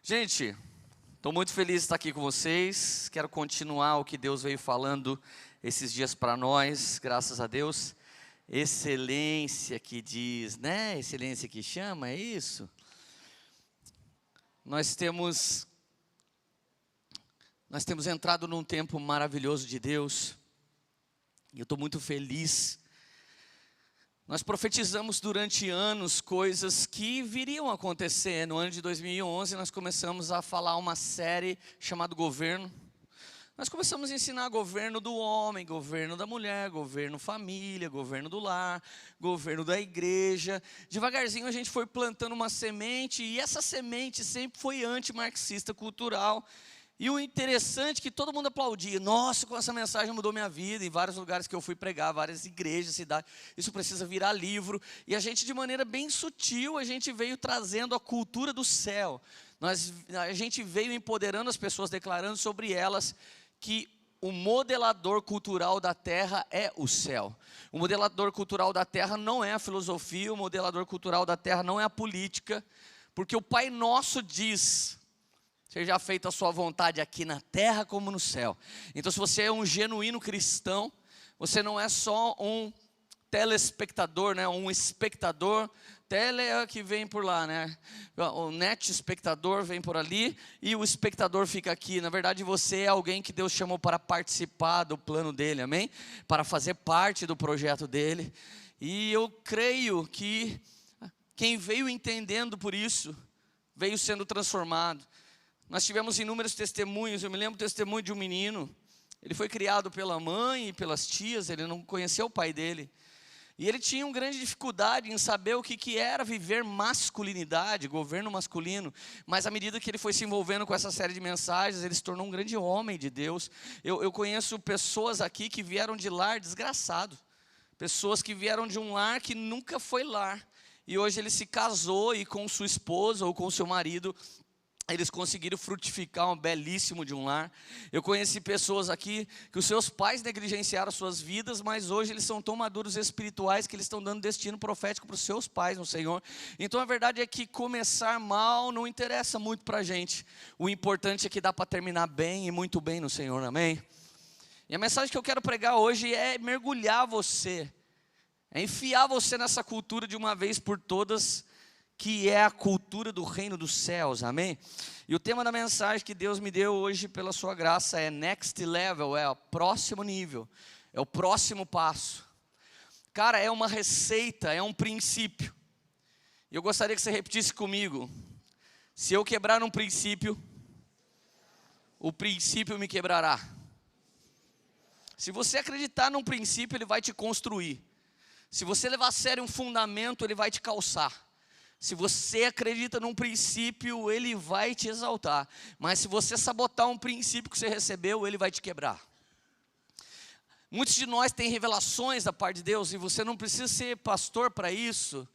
Gente, estou muito feliz de estar aqui com vocês. Quero continuar o que Deus veio falando esses dias para nós, graças a Deus. Excelência que diz, né? Excelência que chama, é isso? Nós temos entrado num tempo maravilhoso de Deus. E eu estou muito feliz. Nós profetizamos durante anos coisas que viriam a acontecer. No ano de 2011 nós começamos a falar uma série chamada Governo. Nós começamos a ensinar governo do homem, governo da mulher, governo família, governo do lar, governo da igreja. Devagarzinho a gente foi plantando uma semente e essa semente sempre foi antimarxista cultural. E o interessante é que todo mundo aplaudia. Nossa, com essa mensagem mudou minha vida. Em vários lugares que eu fui pregar, várias igrejas, cidades. Isso precisa virar livro. E a gente, de maneira bem sutil, a gente veio trazendo a cultura do céu. A gente veio empoderando as pessoas, declarando sobre elas que o modelador cultural da terra é o céu. O modelador cultural da terra não é a filosofia, o modelador cultural da terra não é a política. Porque o Pai Nosso diz: seja feita a sua vontade aqui na terra como no céu. Então, se você é um genuíno cristão, você não é só um telespectador, né? Um espectador. Tele é que vem por lá, né? O net espectador vem por ali e o espectador fica aqui. Na verdade, você é alguém que Deus chamou para participar do plano dele, amém? Para fazer parte do projeto dele. E eu creio que quem veio entendendo por isso, veio sendo transformado. Nós tivemos inúmeros testemunhos. Eu me lembro do testemunho de um menino. Ele foi criado pela mãe e pelas tias, ele não conheceu o pai dele. E ele tinha uma grande dificuldade em saber o que era viver masculinidade, governo masculino. Mas à medida que ele foi se envolvendo com essa série de mensagens, ele se tornou um grande homem de Deus. Eu conheço pessoas aqui que vieram de lar desgraçado. Pessoas que vieram de um lar que nunca foi lar. E hoje ele se casou e com sua esposa ou com seu marido, eles conseguiram frutificar um belíssimo de um lar. Eu conheci pessoas aqui que os seus pais negligenciaram suas vidas, mas hoje eles são tão maduros espirituais que eles estão dando destino profético para os seus pais no Senhor. Então a verdade é que começar mal não interessa muito para a gente. O importante é que dá para terminar bem e muito bem no Senhor, amém? E a mensagem que eu quero pregar hoje é mergulhar você, é enfiar você nessa cultura de uma vez por todas, que é a cultura do reino dos céus, amém? E o tema da mensagem que Deus me deu hoje pela sua graça é Next Level, é o próximo nível, é o próximo passo. Cara, é uma receita, é um princípio. E eu gostaria que você repetisse comigo: se eu quebrar um princípio, o princípio me quebrará. Se você acreditar num princípio, ele vai te construir. Se você levar a sério um fundamento, ele vai te calçar. Se você acredita num princípio, ele vai te exaltar. Mas se você sabotar um princípio que você recebeu, ele vai te quebrar. Muitos de nós têm revelações da parte de Deus, e você não precisa ser pastor para isso.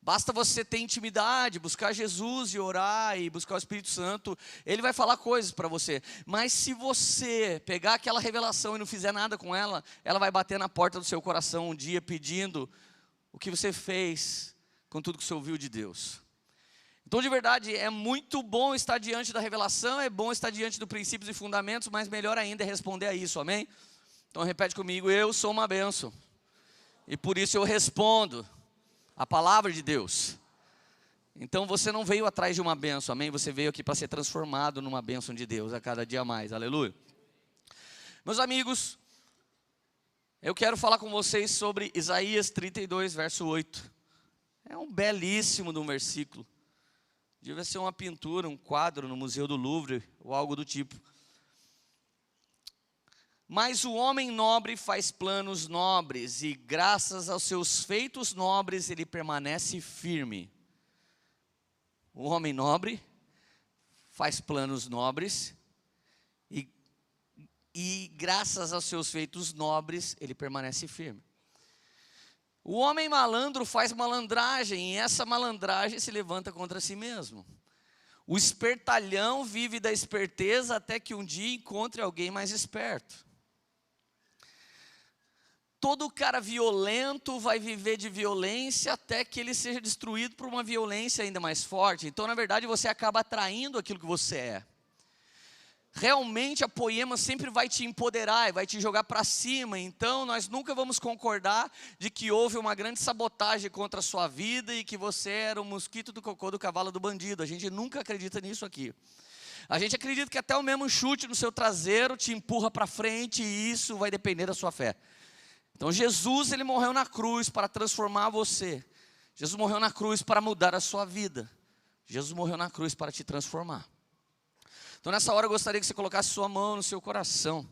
Basta você ter intimidade, buscar Jesus e orar e buscar o Espírito Santo. Ele vai falar coisas para você. Mas se você pegar aquela revelação e não fizer nada com ela, ela vai bater na porta do seu coração um dia pedindo o que você fez com tudo que você ouviu de Deus. Então, de verdade, é muito bom estar diante da revelação, é bom estar diante dos princípios e fundamentos, mas melhor ainda é responder a isso, amém? Então repete comigo: eu sou uma bênção, e por isso eu respondo a palavra de Deus. Então você não veio atrás de uma bênção, amém? Você veio aqui para ser transformado numa bênção de Deus a cada dia mais, aleluia. Meus amigos, eu quero falar com vocês sobre Isaías 32, verso 8. É um belíssimo de um versículo. Devia ser uma pintura, um quadro no Museu do Louvre, ou algo do tipo. Mas o homem nobre faz planos nobres, e graças aos seus feitos nobres, ele permanece firme. O homem nobre faz planos nobres, e graças aos seus feitos nobres, ele permanece firme. O homem malandro faz malandragem, e essa malandragem se levanta contra si mesmo. O espertalhão vive da esperteza até que um dia encontre alguém mais esperto. todo cara violento vai viver de violência até que ele seja destruído por uma violência ainda mais forte. Então, na verdade, você acaba atraindo aquilo que você é. Realmente a poema sempre vai te empoderar e vai te jogar para cima. Então nós nunca vamos concordar de que houve uma grande sabotagem contra a sua vida e que você era o mosquito do cocô do cavalo do bandido. A gente nunca acredita nisso aqui. A gente acredita que até o mesmo chute no seu traseiro te empurra para frente, e isso vai depender da sua fé. Então Jesus, ele morreu na cruz para transformar você. Jesus morreu na cruz para mudar a sua vida. Jesus morreu na cruz para te transformar. Então nessa hora eu gostaria que você colocasse sua mão no seu coração.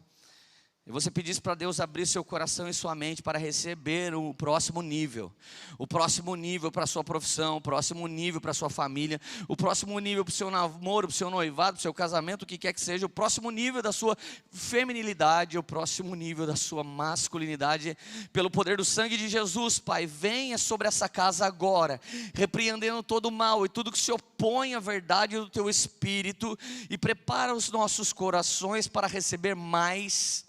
E você pedisse para Deus abrir seu coração e sua mente para receber o próximo nível. O próximo nível para a sua profissão, o próximo nível para a sua família, o próximo nível para o seu namoro, para o seu noivado, para o seu casamento, o que quer que seja, o próximo nível da sua feminilidade, o próximo nível da sua masculinidade, pelo poder do sangue de Jesus. Pai, venha sobre essa casa agora, repreendendo todo o mal e tudo que se opõe à verdade do teu Espírito, e prepara os nossos corações para receber mais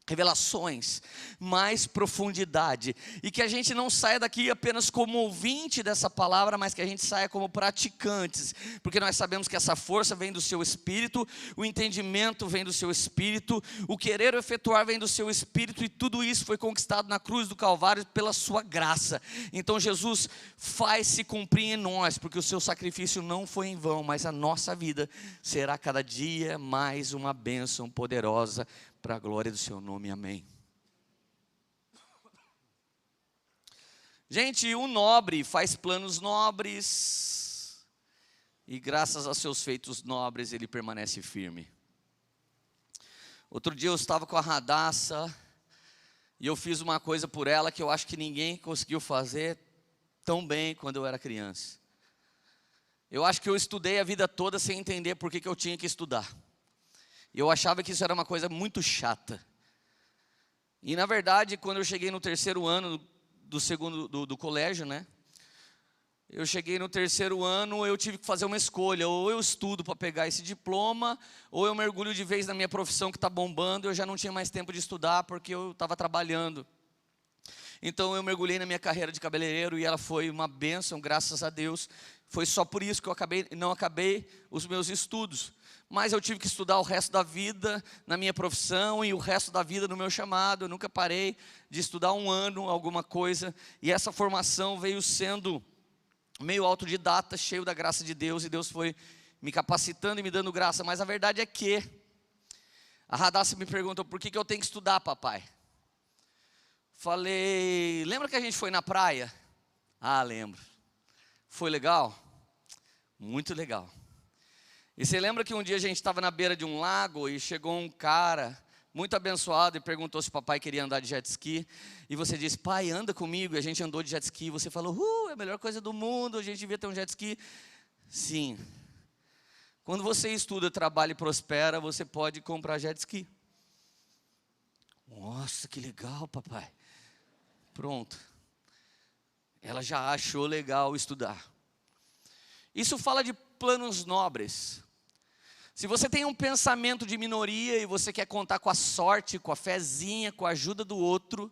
revelações, mais profundidade, e que a gente não saia daqui apenas como ouvinte dessa palavra, mas que a gente saia como praticantes, porque nós sabemos que essa força vem do seu Espírito, o entendimento vem do seu Espírito, o querer efetuar vem do seu Espírito, e tudo isso foi conquistado na cruz do Calvário pela sua graça. Então Jesus, faz-se cumprir em nós, porque o seu sacrifício não foi em vão, mas a nossa vida será cada dia mais uma bênção poderosa para a glória do seu nome, amém. Gente, o nobre faz planos nobres, e graças aos seus feitos nobres, ele permanece firme. Outro dia eu estava com a Radassa, e eu fiz uma coisa por ela que eu acho que ninguém conseguiu fazer tão bem quando eu era criança. Eu acho que eu estudei a vida toda sem entender por que eu tinha que estudar. Eu achava que isso era uma coisa muito chata. E na verdade, quando eu cheguei no terceiro ano do colégio, né? Eu cheguei no terceiro ano, eu tive que fazer uma escolha. Ou eu estudo para pegar esse diploma, ou eu mergulho de vez na minha profissão que está bombando. Eu já não tinha mais tempo de estudar porque eu estava trabalhando. Então eu mergulhei na minha carreira de cabeleireiro, e ela foi uma bênção, graças a Deus. Foi só por isso que eu não acabei os meus estudos. Mas eu tive que estudar o resto da vida na minha profissão e o resto da vida no meu chamado. Eu nunca parei de estudar um ano, alguma coisa. E essa formação veio sendo meio autodidata, cheio da graça de Deus. E Deus foi me capacitando e me dando graça. Mas a verdade é que a Radassa me perguntou: por que eu tenho que estudar, papai? Falei: lembra que a gente foi na praia? Ah, lembro. Foi legal? Muito legal. E você lembra que um dia a gente estava na beira de um lago e chegou um cara muito abençoado e perguntou se o papai queria andar de jet ski, e você disse: pai, anda comigo. E a gente andou de jet ski, e você falou: é a melhor coisa do mundo, a gente devia ter um jet ski. Sim, quando você estuda, trabalha e prospera, você pode comprar jet ski. Nossa, que legal, papai. Pronto, ela já achou legal estudar. Isso fala de planos nobres. Se você tem um pensamento de minoria e você quer contar com a sorte, com a fezinha, com a ajuda do outro,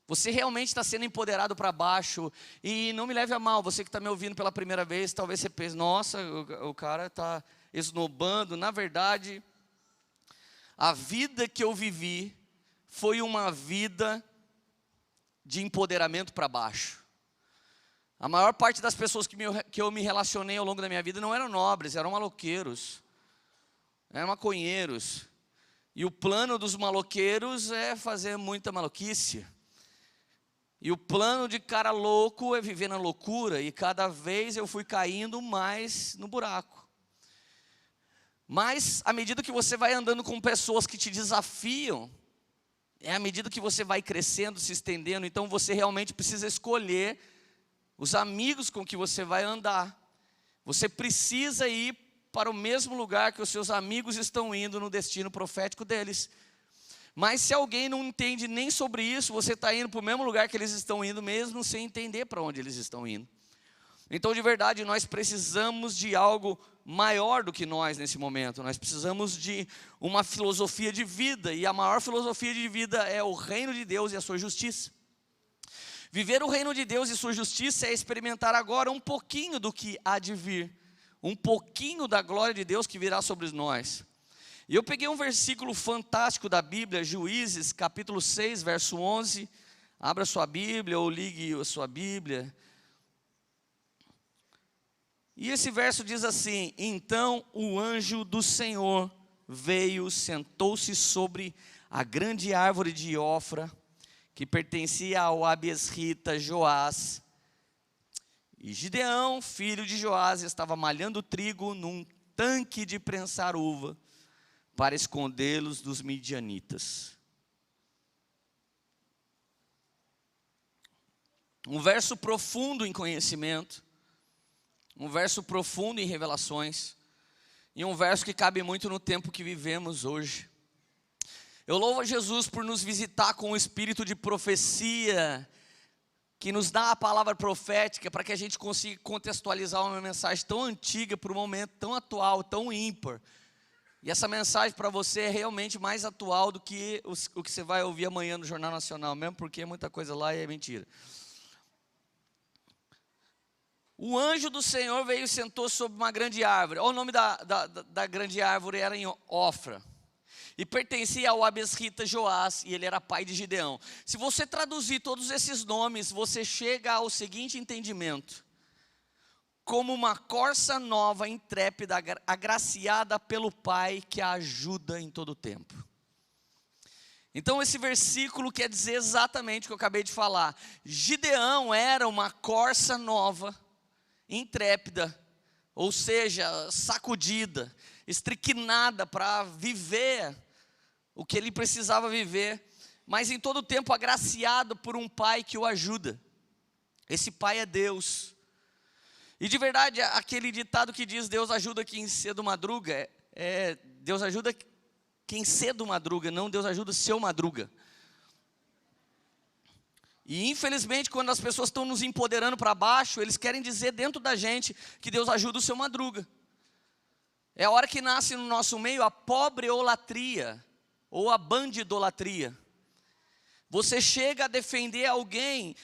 você realmente está sendo empoderado para baixo. E não me leve a mal, você que está me ouvindo pela primeira vez, talvez você pense: nossa, o cara está esnobando. Na verdade, a vida que eu vivi foi uma vida de empoderamento para baixo. A maior parte das pessoas que eu me relacionei ao longo da minha vida não eram nobres, eram maloqueiros, eram maconheiros. E o plano dos maloqueiros é fazer muita maluquice. E o plano de cara louco é viver na loucura. E cada vez eu fui caindo mais no buraco. Mas à medida que você vai andando com pessoas que te desafiam, é à medida que você vai crescendo, se estendendo. Então você realmente precisa escolher os amigos com que você vai andar. Você precisa ir para o mesmo lugar que os seus amigos estão indo no destino profético deles. Mas se alguém não entende nem sobre isso, você está indo para o mesmo lugar que eles estão indo, mesmo sem entender para onde eles estão indo. Então, de verdade, nós precisamos de algo maior do que nós nesse momento. Nós precisamos de uma filosofia de vida, e a maior filosofia de vida é o reino de Deus e a sua justiça. Viver o reino de Deus e sua justiça é experimentar agora um pouquinho do que há de vir, um pouquinho da glória de Deus que virá sobre nós. E eu peguei um versículo fantástico da Bíblia, Juízes, capítulo 6, verso 11. Abra sua Bíblia ou ligue a sua Bíblia. E esse verso diz assim: então o anjo do Senhor veio, sentou-se sobre a grande árvore de Ofra, que pertencia ao abiesrita Joás. E Gideão, filho de Joás, estava malhando trigo num tanque de prensar uva, para escondê-los dos midianitas. Um verso profundo em conhecimento, um verso profundo em revelações, e um verso que cabe muito no tempo que vivemos hoje. Eu louvo a Jesus por nos visitar com o espírito de profecia, que nos dá a palavra profética, para que a gente consiga contextualizar uma mensagem tão antiga para um momento tão atual, tão ímpar. E essa mensagem para você é realmente mais atual do que o que você vai ouvir amanhã no Jornal Nacional, mesmo porque muita coisa lá é mentira. O anjo do Senhor veio e sentou sobre uma grande árvore. O nome da grande árvore era em Ofra. E pertencia ao abiesrita Joás, e ele era pai de Gideão. Se você traduzir todos esses nomes, você chega ao seguinte entendimento: como uma corça nova, intrépida, agraciada pelo Pai, que a ajuda em todo o tempo. Então esse versículo quer dizer exatamente o que eu acabei de falar. Gideão era uma corça nova, intrépida, ou seja, sacudida, estriquinada para viver o que ele precisava viver, mas em todo o tempo agraciado por um pai que o ajuda. Esse pai é Deus. E de verdade, aquele ditado que diz Deus ajuda quem cedo madruga, Deus ajuda quem cedo madruga, não Deus ajuda seu madruga. E infelizmente, quando as pessoas estão nos empoderando para baixo, eles querem dizer dentro da gente que Deus ajuda o seu madruga. É a hora que nasce no nosso meio a pobreolatria, ou a bandidolatria. Você chega a defender alguém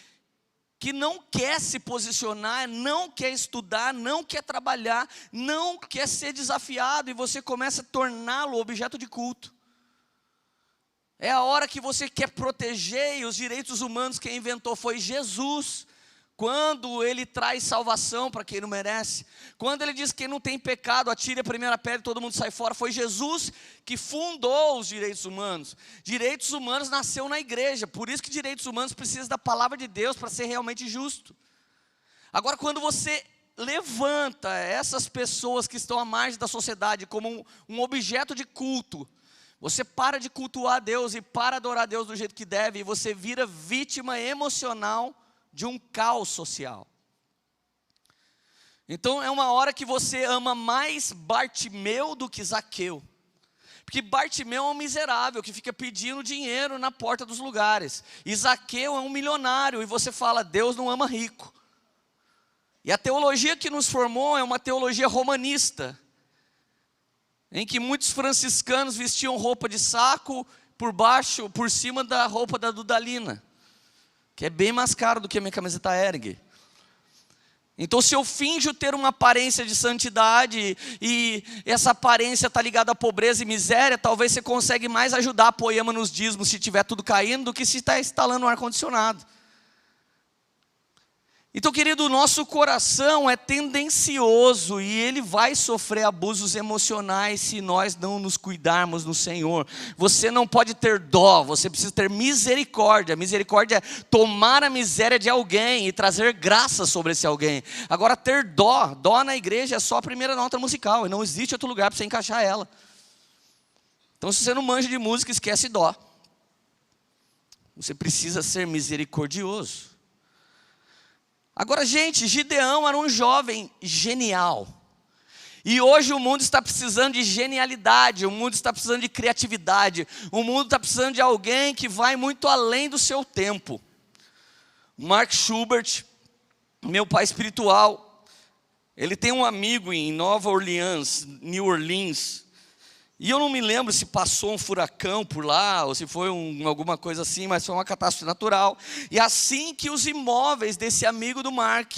que não quer se posicionar, não quer estudar, não quer trabalhar, não quer ser desafiado, e você começa a torná-lo objeto de culto. É a hora que você quer proteger, e os direitos humanos quem inventou foi Jesus, quando ele traz salvação para quem não merece, quando ele diz que quem não tem pecado, atire a primeira pedra e todo mundo sai fora. Foi Jesus que fundou os direitos humanos. Direitos humanos nasceu na igreja, por isso que direitos humanos precisam da palavra de Deus para ser realmente justo. Agora, quando você levanta essas pessoas que estão à margem da sociedade como um objeto de culto, você para de cultuar a Deus e para adorar a Deus do jeito que deve, e você vira vítima emocional de um caos social. Então é uma hora que você ama mais Bartimeu do que Zaqueu. Porque Bartimeu é um miserável que fica pedindo dinheiro na porta dos lugares. E Zaqueu é um milionário, e você fala, Deus não ama rico. E a teologia que nos formou é uma teologia romanista, em que muitos franciscanos vestiam roupa de saco por cima da roupa da Dudalina, que é bem mais caro do que a minha camiseta Ergue. Então, se eu finjo ter uma aparência de santidade, e essa aparência está ligada à pobreza e miséria, talvez você consiga mais ajudar a Poema nos dízimos se tiver tudo caindo, do que se está instalando um ar-condicionado. Então, querido, o nosso coração é tendencioso e ele vai sofrer abusos emocionais se nós não nos cuidarmos no Senhor. Você não pode ter dó, você precisa ter misericórdia. Misericórdia é tomar a miséria de alguém e trazer graça sobre esse alguém. Agora, ter dó na igreja é só a primeira nota musical, e não existe outro lugar para você encaixar ela. Então, se você não manja de música, esquece dó. Você precisa ser misericordioso. Agora, gente, Gideão era um jovem genial. E hoje o mundo está precisando de genialidade, o mundo está precisando de criatividade, o mundo está precisando de alguém que vai muito além do seu tempo. Mark Schubert, meu pai espiritual, Ele tem um amigo em Nova Orleans, New Orleans, e eu não me lembro se passou um furacão por lá, ou se foi alguma coisa assim, mas foi uma catástrofe natural. E assim que os imóveis desse amigo do Mark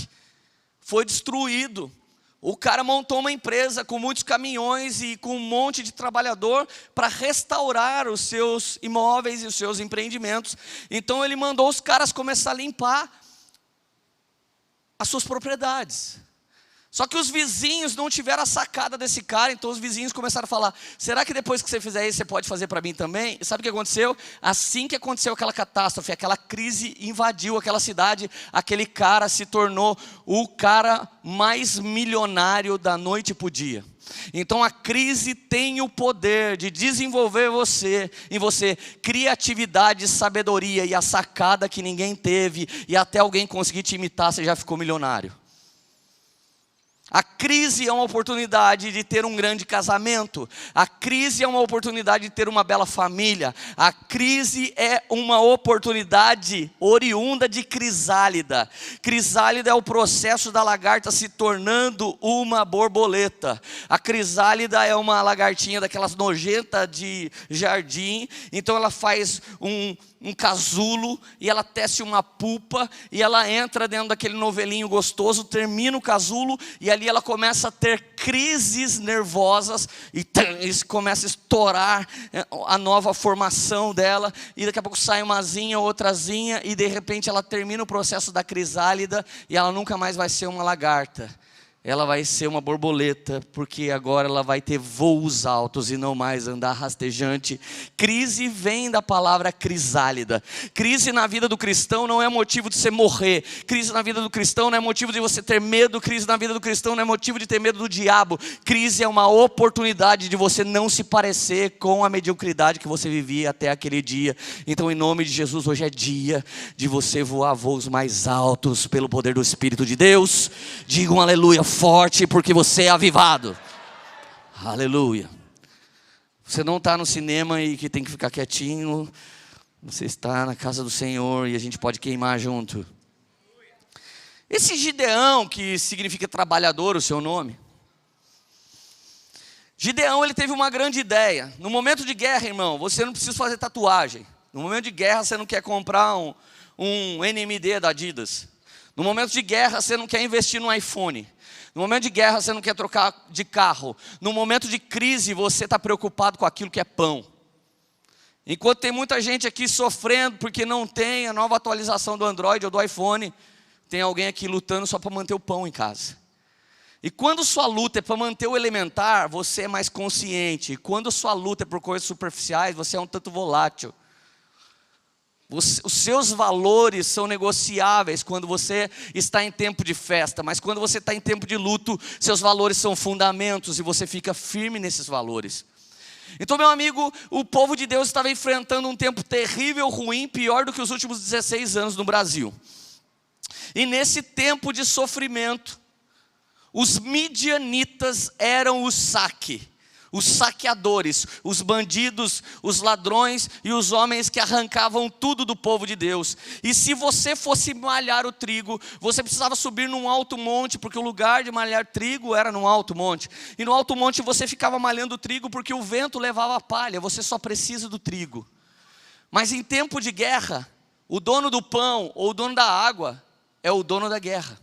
foi destruído, o cara montou uma empresa com muitos caminhões e com um monte de trabalhador para restaurar os seus imóveis e os seus empreendimentos. Então ele mandou os caras começar a limpar as suas propriedades. Só que os vizinhos não tiveram a sacada desse cara, então os vizinhos começaram a falar: será que depois que você fizer isso, você pode fazer para mim também? E sabe o que aconteceu? Assim que aconteceu aquela catástrofe, aquela crise invadiu aquela cidade, aquele cara se tornou o cara mais milionário da noite para o dia. Então a crise tem o poder de desenvolver em você criatividade, sabedoria e a sacada que ninguém teve, e até alguém conseguir te imitar, você já ficou milionário. A crise é uma oportunidade de ter um grande casamento. A crise é uma oportunidade de ter uma bela família. A crise é uma oportunidade oriunda de crisálida. Crisálida é o processo da lagarta se tornando uma borboleta. A crisálida é uma lagartinha daquelas nojentas de jardim. Então ela faz um casulo, e ela tece uma pupa, e ela entra dentro daquele novelinho gostoso, termina o casulo, e ali ela começa a ter crises nervosas, e começa a estourar a nova formação dela, e daqui a pouco sai uma asinha, outrazinha, e de repente ela termina o processo da crisálida, e ela nunca mais vai ser uma lagarta. Ela vai ser uma borboleta, porque agora ela vai ter voos altos e não mais andar rastejante. Crise vem da palavra crisálida. Crise na vida do cristão não é motivo de você morrer. Crise na vida do cristão não é motivo de você ter medo. Crise na vida do cristão não é motivo de ter medo do diabo. Crise é uma oportunidade de você não se parecer com a mediocridade que você vivia até aquele dia. Então, em nome de Jesus, hoje é dia de você voar voos mais altos pelo poder do Espírito de Deus. Diga um aleluia forte, porque você é avivado. Aleluia. Você não está no cinema e que tem que ficar quietinho. Você está na casa do Senhor e a gente pode queimar junto. Esse Gideão, que significa trabalhador, o seu nome. Gideão, ele teve uma grande ideia. No momento de guerra, irmão, você não precisa fazer tatuagem. No momento de guerra, você não quer comprar um NMD da Adidas. No momento de guerra, você não quer investir no iPhone. No momento de guerra, você não quer trocar de carro. No momento de crise, você está preocupado com aquilo que é pão. Enquanto tem muita gente aqui sofrendo porque não tem a nova atualização do Android ou do iPhone, tem alguém aqui lutando só para manter o pão em casa. E quando sua luta é para manter o elementar, você é mais consciente. E quando sua luta é por coisas superficiais, você é um tanto volátil. Os seus valores são negociáveis quando você está em tempo de festa, mas quando você está em tempo de luto, seus valores são fundamentos e você fica firme nesses valores. Então, meu amigo, o povo de Deus estava enfrentando um tempo terrível, ruim, pior do que os últimos 16 anos no Brasil. E nesse tempo de sofrimento, os midianitas eram o saque. Os saqueadores, os bandidos, os ladrões e os homens que arrancavam tudo do povo de Deus. E se você fosse malhar o trigo, você precisava subir num alto monte, porque o lugar de malhar trigo era num alto monte. E no alto monte você ficava malhando o trigo porque o vento levava a palha, você só precisa do trigo. Mas em tempo de guerra, o dono do pão ou o dono da água é o dono da guerra.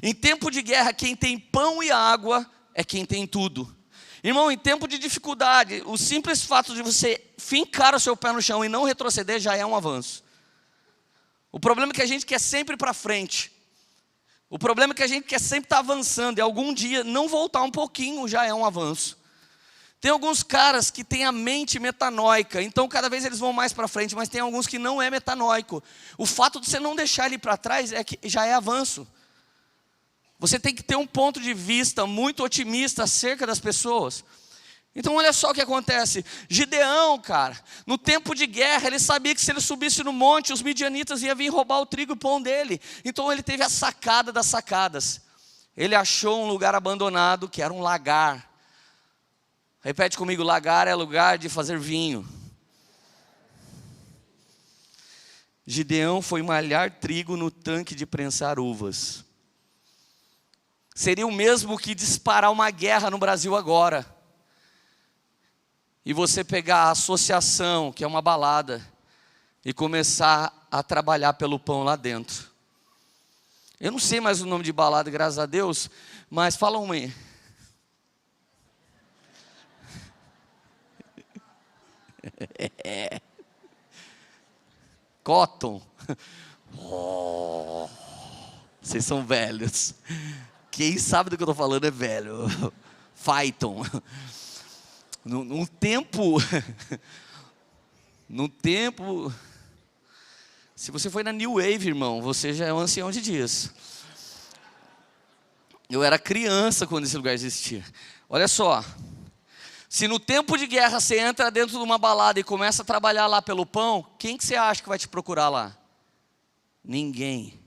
Em tempo de guerra, quem tem pão e água é quem tem tudo. Irmão, em tempo de dificuldade, o simples fato de você fincar o seu pé no chão e não retroceder já é um avanço. O problema é que a gente quer sempre para frente. O problema é que a gente quer sempre estar avançando e algum dia não voltar um pouquinho já é um avanço. Tem alguns caras que têm a mente metanóica, então cada vez eles vão mais para frente, mas tem alguns que não é metanóico. O fato de você não deixar ele para trás é que já é avanço. Você tem que ter um ponto de vista muito otimista acerca das pessoas. Então olha só o que acontece. Gideão, cara, no tempo de guerra, ele sabia que se ele subisse no monte, os midianitas iam vir roubar o trigo e o pão dele. Então ele teve a sacada das sacadas. Ele achou um lugar abandonado, que era um lagar. Repete comigo, lagar é lugar de fazer vinho. Gideão foi malhar trigo no tanque de prensar uvas. seria o mesmo que disparar uma guerra no Brasil agora. E você pegar a associação, que é uma balada, e começar a trabalhar pelo pão lá dentro. Eu não sei mais o nome de balada, graças a Deus, mas fala uma aí. Cotton. Oh, vocês são velhos. Quem sabe do que eu estou falando é velho. Phaeton. Num tempo, se você foi na New Wave, irmão, você já é um ancião de dias. Eu era criança quando esse lugar existia. Olha só, se no tempo de guerra você entra dentro de uma balada e começa a trabalhar lá pelo pão, quem que você acha que vai te procurar lá? Ninguém.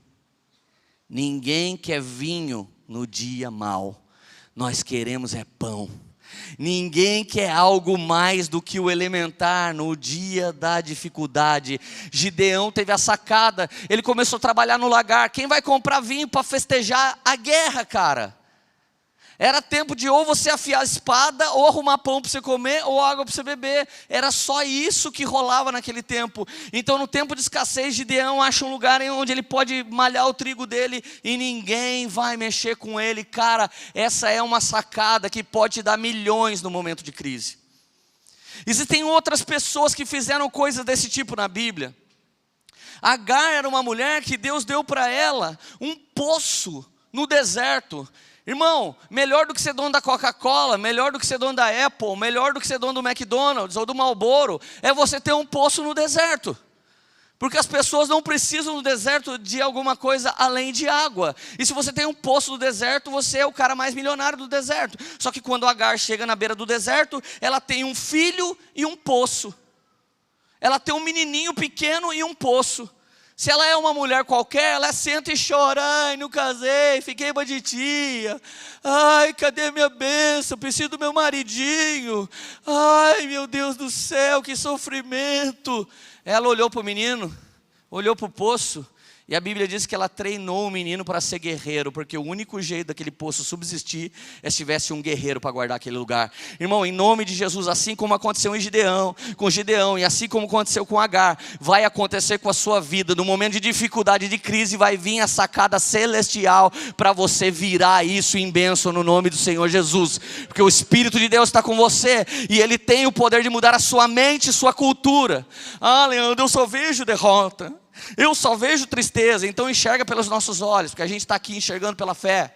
Ninguém quer vinho no dia mau. Nós queremos é pão. Ninguém quer algo mais do que o elementar no dia da dificuldade. Gideão teve a sacada, ele começou a trabalhar no lagar. Quem vai comprar vinho para festejar a guerra, cara? Era tempo de ou você afiar a espada, ou arrumar pão para você comer, ou água para você beber. Era só isso que rolava naquele tempo. Então no tempo de escassez, Gideão acha um lugar onde ele pode malhar o trigo dele e ninguém vai mexer com ele. Cara, essa é uma sacada que pode te dar milhões no momento de crise. Existem outras pessoas que fizeram coisas desse tipo na Bíblia. Agar era uma mulher que Deus deu para ela um poço no deserto. Irmão, melhor do que ser dono da Coca-Cola, melhor do que ser dono da Apple, melhor do que ser dono do McDonald's ou do Marlboro, é você ter um poço no deserto. Porque as pessoas não precisam no deserto de alguma coisa além de água. E se você tem um poço no deserto, você é o cara mais milionário do deserto. Só que quando Agar chega na beira do deserto, ela tem um filho e um poço. Ela tem um menininho pequeno e um poço. Se ela é uma mulher qualquer, ela senta e chora. Ai, não casei, fiquei baditia. Ai, cadê minha bênção? Preciso do meu maridinho. Ai, meu Deus do céu, que sofrimento. Ela olhou para o menino, olhou para o poço. E a Bíblia diz que ela treinou o menino para ser guerreiro, porque o único jeito daquele poço subsistir é se tivesse um guerreiro para guardar aquele lugar. Irmão, em nome de Jesus, assim como aconteceu com Gideão, e assim como aconteceu com Agar, vai acontecer com a sua vida. No momento de dificuldade, de crise, vai vir a sacada celestial para você virar isso em bênção no nome do Senhor Jesus. Porque o Espírito de Deus está com você e Ele tem o poder de mudar a sua mente e sua cultura. Ah, Leandro, eu só vejo derrota. Eu só vejo tristeza. Então enxerga pelos nossos olhos, porque a gente está aqui enxergando pela fé.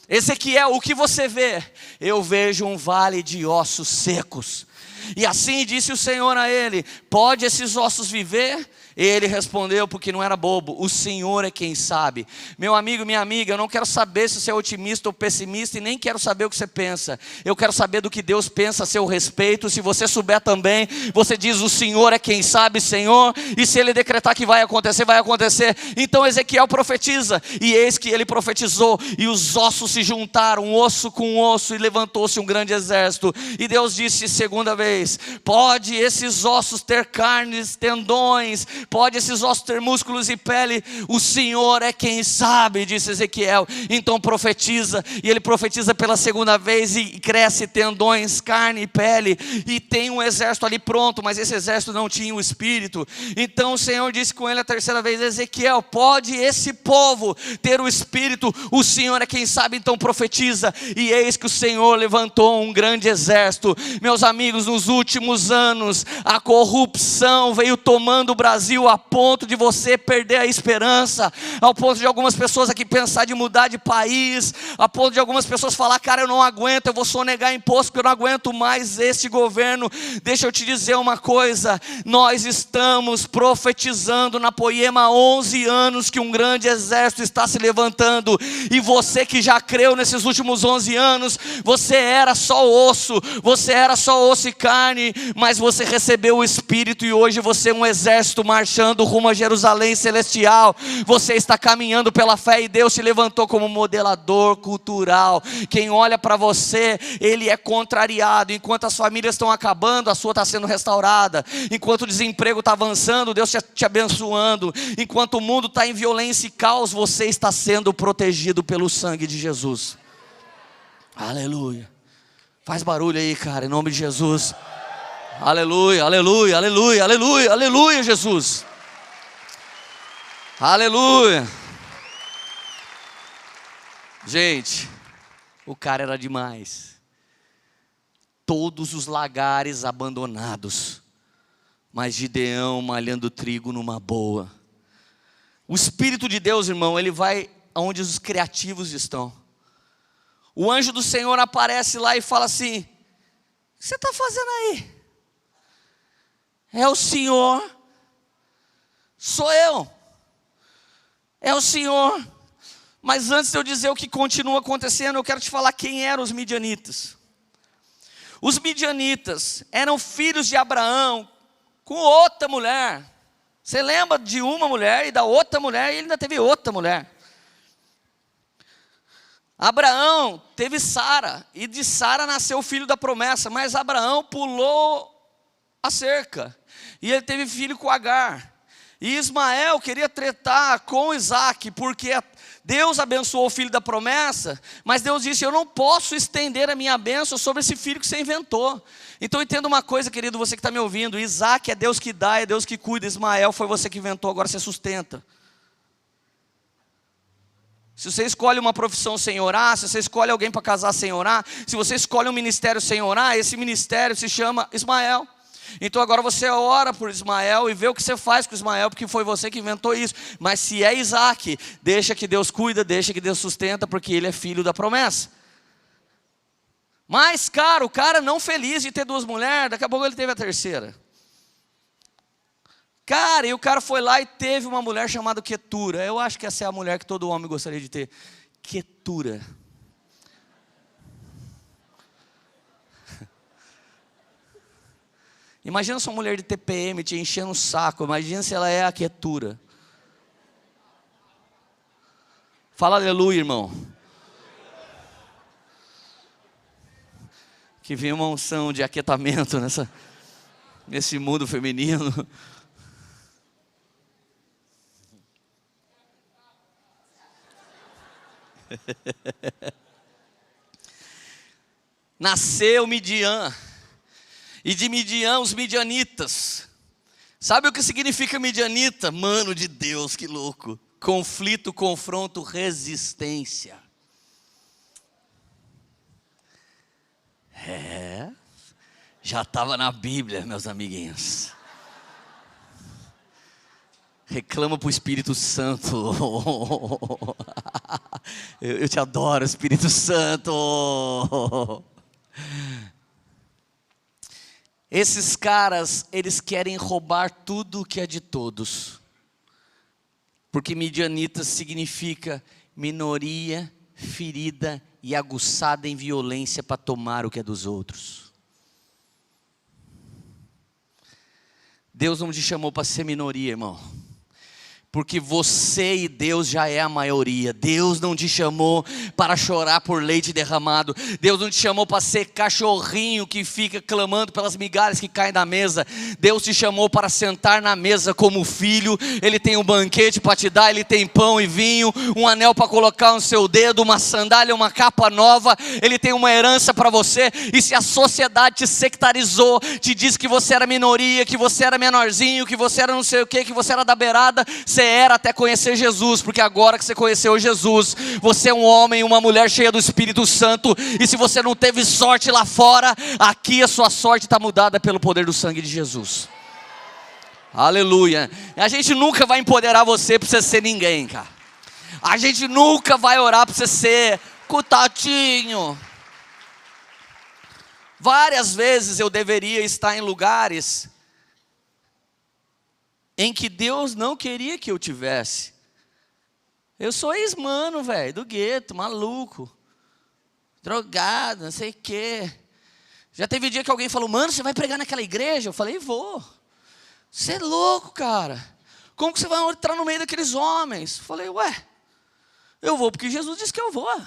Ezequiel, o que você vê? Eu vejo um vale de ossos secos. E assim disse o Senhor a ele: pode esses ossos viver? Ele respondeu, porque não era bobo: o Senhor é quem sabe. Meu amigo, minha amiga, eu não quero saber se você é otimista ou pessimista, e nem quero saber o que você pensa. Eu quero saber do que Deus pensa a seu respeito. Se você souber também, você diz: o Senhor é quem sabe, Senhor. E se Ele decretar que vai acontecer, vai acontecer. Então Ezequiel profetiza, e eis que ele profetizou, e os ossos se juntaram, osso com osso, e levantou-se um grande exército. E Deus disse segunda vez: pode esses ossos ter carnes, tendões, pode esses ossos ter músculos e pele? O Senhor é quem sabe, disse Ezequiel. Então profetiza, e ele profetiza pela segunda vez, e cresce tendões, carne e pele, e tem um exército ali pronto, mas esse exército não tinha o Espírito. Então o Senhor disse com ele a terceira vez: Ezequiel, pode esse povo ter o Espírito? O Senhor é quem sabe. Então profetiza, e eis que o Senhor levantou um grande exército. Meus amigos, nos últimos anos, a corrupção veio tomando o Brasil a ponto de você perder a esperança, ao ponto de algumas pessoas aqui pensar de mudar de país, a ponto de algumas pessoas falar: cara, eu não aguento, eu vou sonegar imposto porque eu não aguento mais este governo. Deixa eu te dizer uma coisa: nós estamos profetizando na Poema há 11 anos que um grande exército está se levantando, e você que já creu nesses últimos 11 anos, você era só osso, você era só osso e carne. carne, mas você recebeu o Espírito e hoje você é um exército marchando rumo a Jerusalém celestial. Você está caminhando pela fé e Deus te levantou como modelador cultural. Quem olha para você, ele é contrariado. Enquanto as famílias estão acabando, a sua está sendo restaurada. Enquanto o desemprego está avançando, Deus te abençoando. Enquanto o mundo está em violência e caos, você está sendo protegido pelo sangue de Jesus. Aleluia. Faz barulho aí, cara, em nome de Jesus. Aleluia, aleluia, aleluia, aleluia, aleluia, Jesus. Aleluia. Gente, o cara era demais. Todos os lagares abandonados, mas Gideão malhando trigo numa boa. O Espírito de Deus, irmão, ele vai aonde os criativos estão. O anjo do Senhor aparece lá e fala assim: o que você está fazendo aí? É o Senhor, sou eu, é o Senhor. Mas antes de eu dizer o que continua acontecendo, eu quero te falar quem eram os midianitas. Os midianitas eram filhos de Abraão com outra mulher. Você lembra de uma mulher e da outra mulher, e ele ainda teve outra mulher. Abraão teve Sara, e de Sara nasceu o filho da promessa, mas Abraão pulou a cerca, e ele teve filho com Agar. E Ismael queria tretar com Isaac, porque Deus abençoou o filho da promessa, mas Deus disse: eu não posso estender a minha bênção sobre esse filho que você inventou. Então entenda uma coisa, querido, você que está me ouvindo: Isaac é Deus que dá, é Deus que cuida. Ismael foi você que inventou, agora você sustenta. Se você escolhe uma profissão sem orar, se você escolhe alguém para casar sem orar, se você escolhe um ministério sem orar, esse ministério se chama Ismael. Então agora você ora por Ismael e vê o que você faz com Ismael, porque foi você que inventou isso. Mas se é Isaac, deixa que Deus cuida, deixa que Deus sustenta, porque ele é filho da promessa. Mas, cara, o cara não feliz de ter duas mulheres, daqui a pouco ele teve a terceira. Cara, e o cara foi lá e teve uma mulher chamada Quetura. Eu acho que essa é a mulher que todo homem gostaria de ter. Quetura. Imagina sua mulher de TPM te enchendo o saco. Imagina se ela é a Quetura. Fala aleluia, irmão. Que vem uma unção de aquietamento nesse mundo feminino. Nasceu Midian, e de Midian os midianitas. Sabe o que significa midianita? Mano de Deus, que louco. Conflito, confronto, resistência. Já estava na Bíblia, meus amiguinhos. Reclama para o Espírito Santo. Eu te adoro, Espírito Santo. Esses caras, eles querem roubar tudo que é de todos. Porque midianitas significa minoria, ferida e aguçada em violência para tomar o que é dos outros. Deus não te chamou para ser minoria, irmão. Porque você e Deus já é a maioria. Deus não te chamou para chorar por leite derramado. Deus não te chamou para ser cachorrinho que fica clamando pelas migalhas que caem da mesa. Deus te chamou para sentar na mesa como filho. Ele tem um banquete para te dar, Ele tem pão e vinho, um anel para colocar no seu dedo, uma sandália, uma capa nova. Ele tem uma herança para você. E se a sociedade te sectarizou, te disse que você era minoria, que você era menorzinho, que você era não sei o que você era da beirada, você era até conhecer Jesus, porque agora que você conheceu Jesus, você é um homem e uma mulher cheia do Espírito Santo, e se você não teve sorte lá fora, aqui a sua sorte está mudada pelo poder do sangue de Jesus. Aleluia. A gente nunca vai empoderar você para você ser ninguém, cara. A gente nunca vai orar para você ser coitadinho. Várias vezes eu deveria estar em lugares em que Deus não queria que eu tivesse. Eu sou ex-mano, velho, do gueto, maluco, drogado, não sei o quê. Já teve dia que alguém falou, mano, você vai pregar naquela igreja? Eu falei, vou. Você é louco, cara. Como que você vai entrar no meio daqueles homens? Eu falei, ué, eu vou porque Jesus disse que eu vou.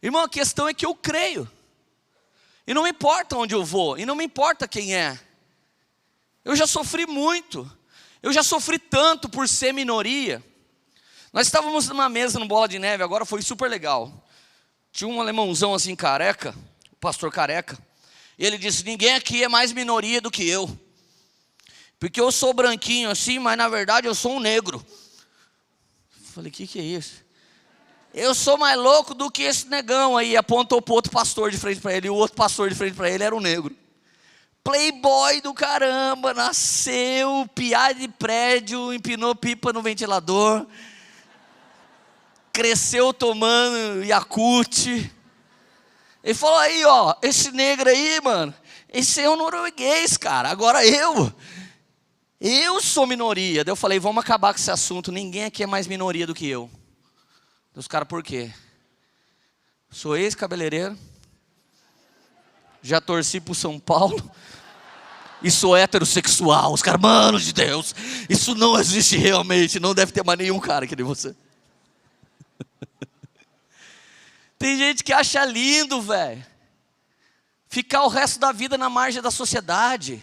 Irmão, a questão é que eu creio. E não me importa onde eu vou, e não me importa quem é. Eu já sofri muito. Eu já sofri tanto por ser minoria. Nós estávamos numa mesa no Bola de Neve, agora foi super legal. Tinha um alemãozão assim careca, o pastor careca. E ele disse, ninguém aqui é mais minoria do que eu. Porque eu sou branquinho assim, mas na verdade eu sou um negro. Falei, o que é isso? Eu sou mais louco do que esse negão aí. Apontou para o outro pastor de frente para ele. E o outro pastor de frente para ele era um negro. Playboy do caramba. Nasceu, piá de prédio, empinou pipa no ventilador. Cresceu tomando Yakult. Ele falou aí, ó, esse negro aí, mano, esse é um norueguês, cara. Agora eu sou minoria. Daí eu falei, vamos acabar com esse assunto. Ninguém aqui é mais minoria do que eu. Os caras, por quê? Sou ex-cabeleireiro, já torci pro São Paulo e sou heterossexual. Os caras, mano de Deus, isso não existe realmente, não deve ter mais nenhum cara que nem você. Tem gente que acha lindo, velho, ficar o resto da vida na margem da sociedade.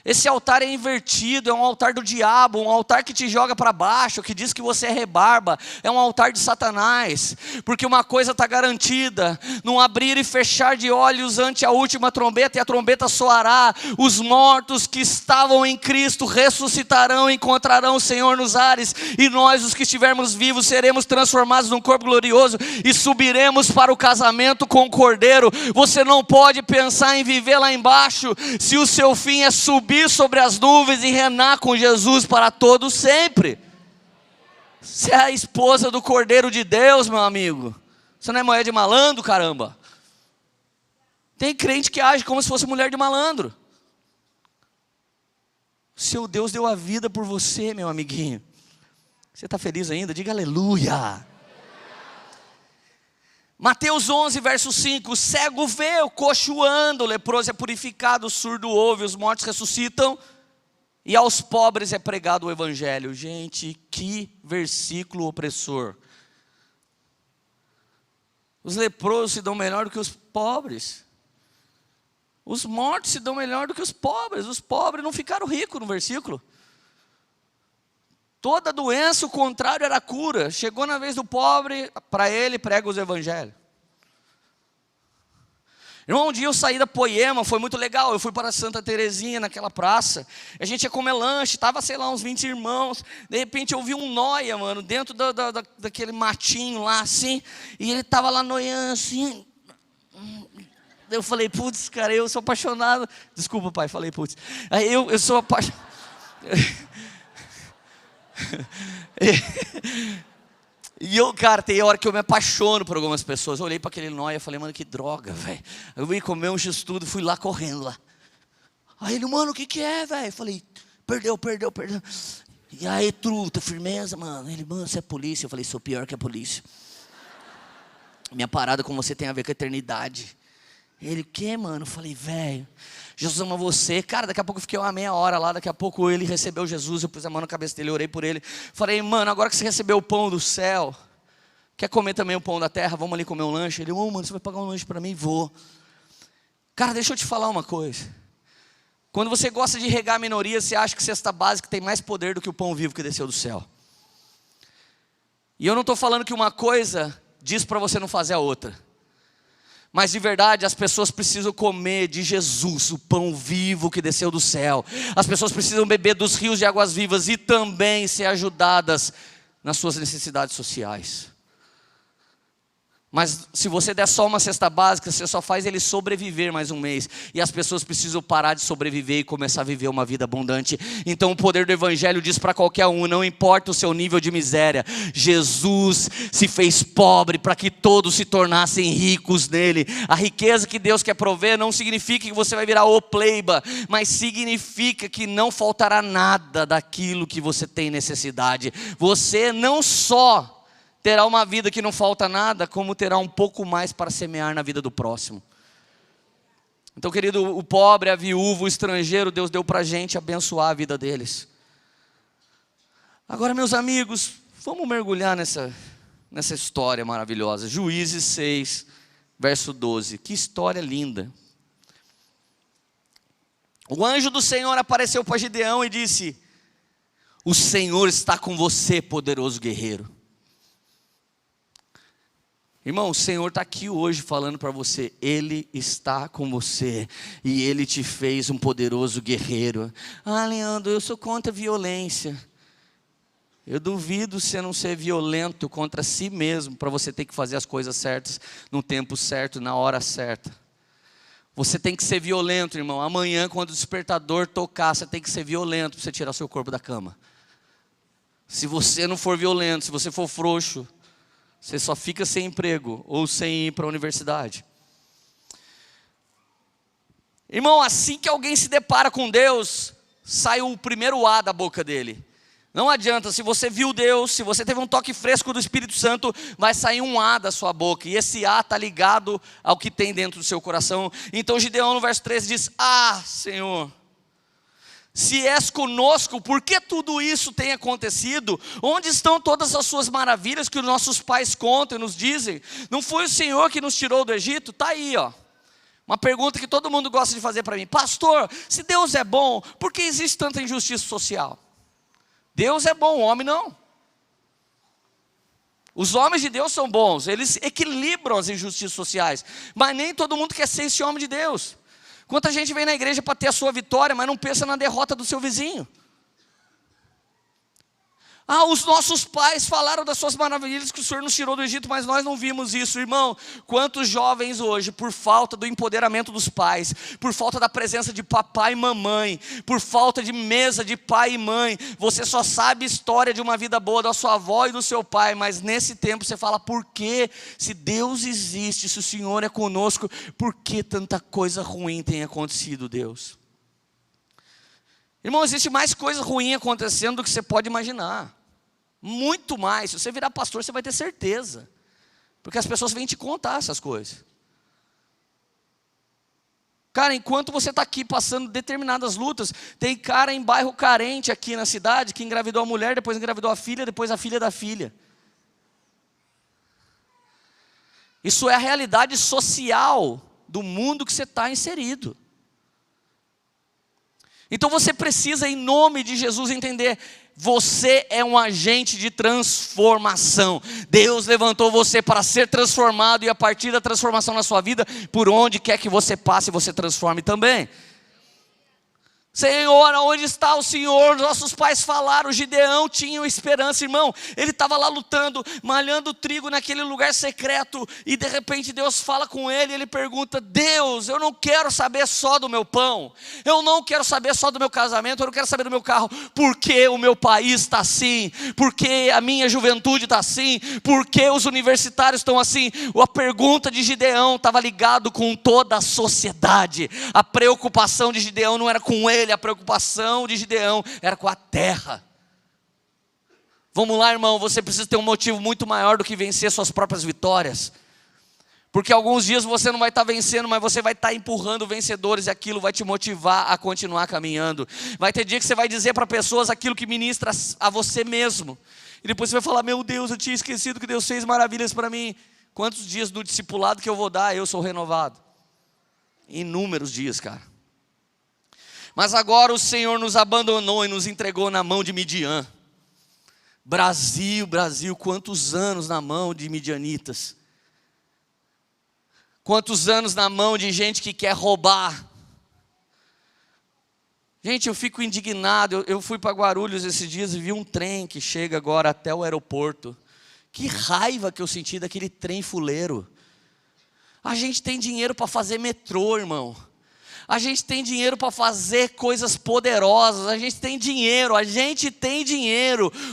Esse altar é invertido, é um altar do diabo, um altar que te joga para baixo, que diz que você é rebarba, é um altar de Satanás, porque uma coisa está garantida, num abrir e fechar de olhos ante a última trombeta, e a trombeta soará, os mortos que estavam em Cristo ressuscitarão, encontrarão o Senhor nos ares, e nós os que estivermos vivos seremos transformados num corpo glorioso, e subiremos para o casamento com o Cordeiro. Você não pode pensar em viver lá embaixo, se o seu fim é subir sobre as nuvens e reinar com Jesus para todo sempre. Você é a esposa do Cordeiro de Deus, meu amigo. Você não é mulher de malandro, caramba. Tem crente que age como se fosse mulher de malandro. Seu Deus deu a vida por você, meu amiguinho. Você está feliz ainda? Diga aleluia. Mateus 11, verso 5, o cego vê, o coxo anda, o leproso é purificado, o surdo ouve, os mortos ressuscitam, e aos pobres é pregado o evangelho. Gente, que versículo opressor. Os leprosos se dão melhor do que os pobres. Os mortos se dão melhor do que os pobres não ficaram ricos no versículo. Toda doença, o contrário era cura. Chegou na vez do pobre, para ele prega os evangelhos. Irmão, um dia eu saí da Poema, foi muito legal. Eu fui para Santa Terezinha, naquela praça. A gente ia comer lanche, estava, sei lá, uns 20 irmãos. De repente eu vi um noia, mano, dentro daquele matinho lá, assim. E ele estava lá noiando, assim. Eu falei, putz, cara, eu sou apaixonado. Desculpa, pai, falei, putz. Aí eu sou apaixonado. E eu, cara, tem hora que eu me apaixono por algumas pessoas. Eu olhei para aquele nóia e falei, mano, que droga, velho. Eu vim comer um x-tudo, fui lá correndo lá. Aí ele, mano, o que é, velho? Eu falei, perdeu. E aí, truta, firmeza, mano. Ele, mano, você é polícia? Eu falei, sou pior que a polícia. Minha parada com você tem a ver com a eternidade. Ele, o que, mano? Eu falei, velho, Jesus ama você. Cara, daqui a pouco eu fiquei uma meia hora lá. Daqui a pouco ele recebeu Jesus. Eu pus a mão na cabeça dele, orei por ele. Falei, mano, agora que você recebeu o pão do céu, quer comer também o pão da terra? Vamos ali comer um lanche. Ele, mano, você vai pagar um lanche para mim? Vou. Cara, deixa eu te falar uma coisa. Quando você gosta de regar a minoria, você acha que cesta básica tem mais poder do que o pão vivo que desceu do céu. E eu não estou falando que uma coisa diz para você não fazer a outra. Mas de verdade, as pessoas precisam comer de Jesus, o pão vivo que desceu do céu. As pessoas precisam beber dos rios de águas vivas e também ser ajudadas nas suas necessidades sociais. Mas se você der só uma cesta básica, você só faz ele sobreviver mais um mês. E as pessoas precisam parar de sobreviver e começar a viver uma vida abundante. Então o poder do evangelho diz para qualquer um, não importa o seu nível de miséria, Jesus se fez pobre para que todos se tornassem ricos nele. A riqueza que Deus quer prover não significa que você vai virar o pleiba, mas significa que não faltará nada daquilo que você tem necessidade. Você não só terá uma vida que não falta nada, como terá um pouco mais para semear na vida do próximo. Então, querido, o pobre, a viúva, o estrangeiro, Deus deu para a gente abençoar a vida deles. Agora, meus amigos, vamos mergulhar nessa história maravilhosa. Juízes 6, verso 12. Que história linda. O anjo do Senhor apareceu para Gideão e disse: o Senhor está com você, poderoso guerreiro. Irmão, o Senhor está aqui hoje falando para você, Ele está com você, e Ele te fez um poderoso guerreiro. Ah, Leandro, eu sou contra a violência. Eu duvido você não ser violento contra si mesmo, para você ter que fazer as coisas certas, no tempo certo, na hora certa. Você tem que ser violento, irmão. Amanhã, quando o despertador tocar, você tem que ser violento para você tirar seu corpo da cama. Se você não for violento, se você for frouxo, você só fica sem emprego ou sem ir para a universidade. Irmão, assim que alguém se depara com Deus, sai o primeiro A da boca dele. Não adianta, se você viu Deus, se você teve um toque fresco do Espírito Santo, vai sair um A da sua boca. E esse A está ligado ao que tem dentro do seu coração. Então Gideão no verso 13 diz: ah, Senhor, se és conosco, por que tudo isso tem acontecido? Onde estão todas as suas maravilhas que os nossos pais contam e nos dizem? Não foi o Senhor que nos tirou do Egito? Está aí, ó. Uma pergunta que todo mundo gosta de fazer para mim. Pastor, se Deus é bom, por que existe tanta injustiça social? Deus é bom, o homem não. Os homens de Deus são bons, eles equilibram as injustiças sociais. Mas nem todo mundo quer ser esse homem de Deus. Quanta gente vem na igreja para ter a sua vitória, mas não pensa na derrota do seu vizinho. Ah, os nossos pais falaram das suas maravilhas que o Senhor nos tirou do Egito, mas nós não vimos isso, irmão. Quantos jovens hoje, por falta do empoderamento dos pais, por falta da presença de papai e mamãe, por falta de mesa de pai e mãe, você só sabe história de uma vida boa da sua avó e do seu pai, mas nesse tempo você fala: por que, se Deus existe, se o Senhor é conosco, por que tanta coisa ruim tem acontecido, Deus? Irmão, existe mais coisa ruim acontecendo do que você pode imaginar. Muito mais. Se você virar pastor, você vai ter certeza. Porque as pessoas vêm te contar essas coisas. Cara, enquanto você está aqui passando determinadas lutas, tem cara em bairro carente aqui na cidade que engravidou a mulher, depois engravidou a filha, depois a filha da filha. Isso é a realidade social do mundo que você está inserido. Então você precisa, em nome de Jesus, entender: você é um agente de transformação. Deus levantou você para ser transformado, e a partir da transformação na sua vida, por onde quer que você passe, você transforme também. Senhor, onde está o Senhor? Nossos pais falaram, Gideão tinha esperança, irmão. Ele estava lá lutando, malhando trigo naquele lugar secreto, e de repente Deus fala com ele, e ele pergunta: Deus, eu não quero saber só do meu pão, eu não quero saber só do meu casamento, eu não quero saber do meu carro, porque o meu país está assim, porque a minha juventude está assim, porque os universitários estão assim. A pergunta de Gideão estava ligado com toda a sociedade. A preocupação de Gideão não era com ele, a preocupação de Gideão era com a terra. Vamos lá, irmão, você precisa ter um motivo muito maior do que vencer suas próprias vitórias. Porque alguns dias você não vai estar vencendo, mas você vai estar empurrando vencedores, e aquilo vai te motivar a continuar caminhando. Vai ter dia que você vai dizer para pessoas aquilo que ministra a você mesmo, e depois você vai falar: meu Deus, eu tinha esquecido que Deus fez maravilhas para mim. Quantos dias do discipulado que eu vou dar, eu sou renovado? Inúmeros dias, cara. Mas agora o Senhor nos abandonou e nos entregou na mão de Midian. Brasil, quantos anos na mão de midianitas. Quantos anos na mão de gente que quer roubar. Gente, eu fico indignado. Eu fui para Guarulhos esses dias e vi um trem que chega agora até o aeroporto. Que raiva que eu senti daquele trem fuleiro. A gente tem dinheiro para fazer metrô, irmão. A gente tem dinheiro para fazer coisas poderosas, a gente tem dinheiro.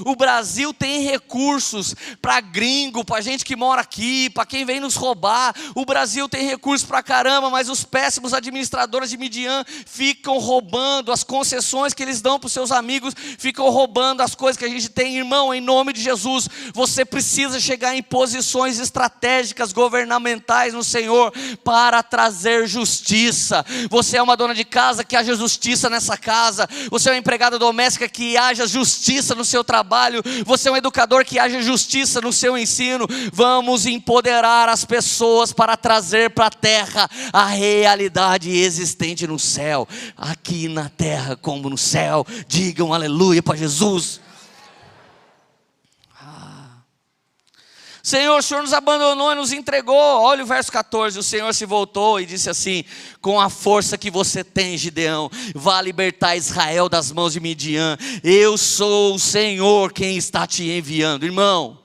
O Brasil tem recursos para gringo, para gente que mora aqui, para quem vem nos roubar. O Brasil tem recursos para caramba, mas os péssimos administradores de Midian ficam roubando as concessões que eles dão para os seus amigos, ficam roubando as coisas que a gente tem. Irmão, em nome de Jesus, você precisa chegar em posições estratégicas, governamentais no Senhor, para trazer justiça. Você é uma dona de casa, que haja justiça nessa casa. Você é uma empregada doméstica, que haja justiça no seu trabalho. Você é um educador, que haja justiça no seu ensino. Vamos empoderar as pessoas para trazer para a terra a realidade existente no céu, aqui na terra como no céu. Digam aleluia para Jesus. Senhor, o Senhor nos abandonou e nos entregou. Olha o verso 14, o Senhor se voltou e disse assim: com a força que você tem, Gideão, vá libertar Israel das mãos de Midian. Eu sou o Senhor quem está te enviando. Irmão,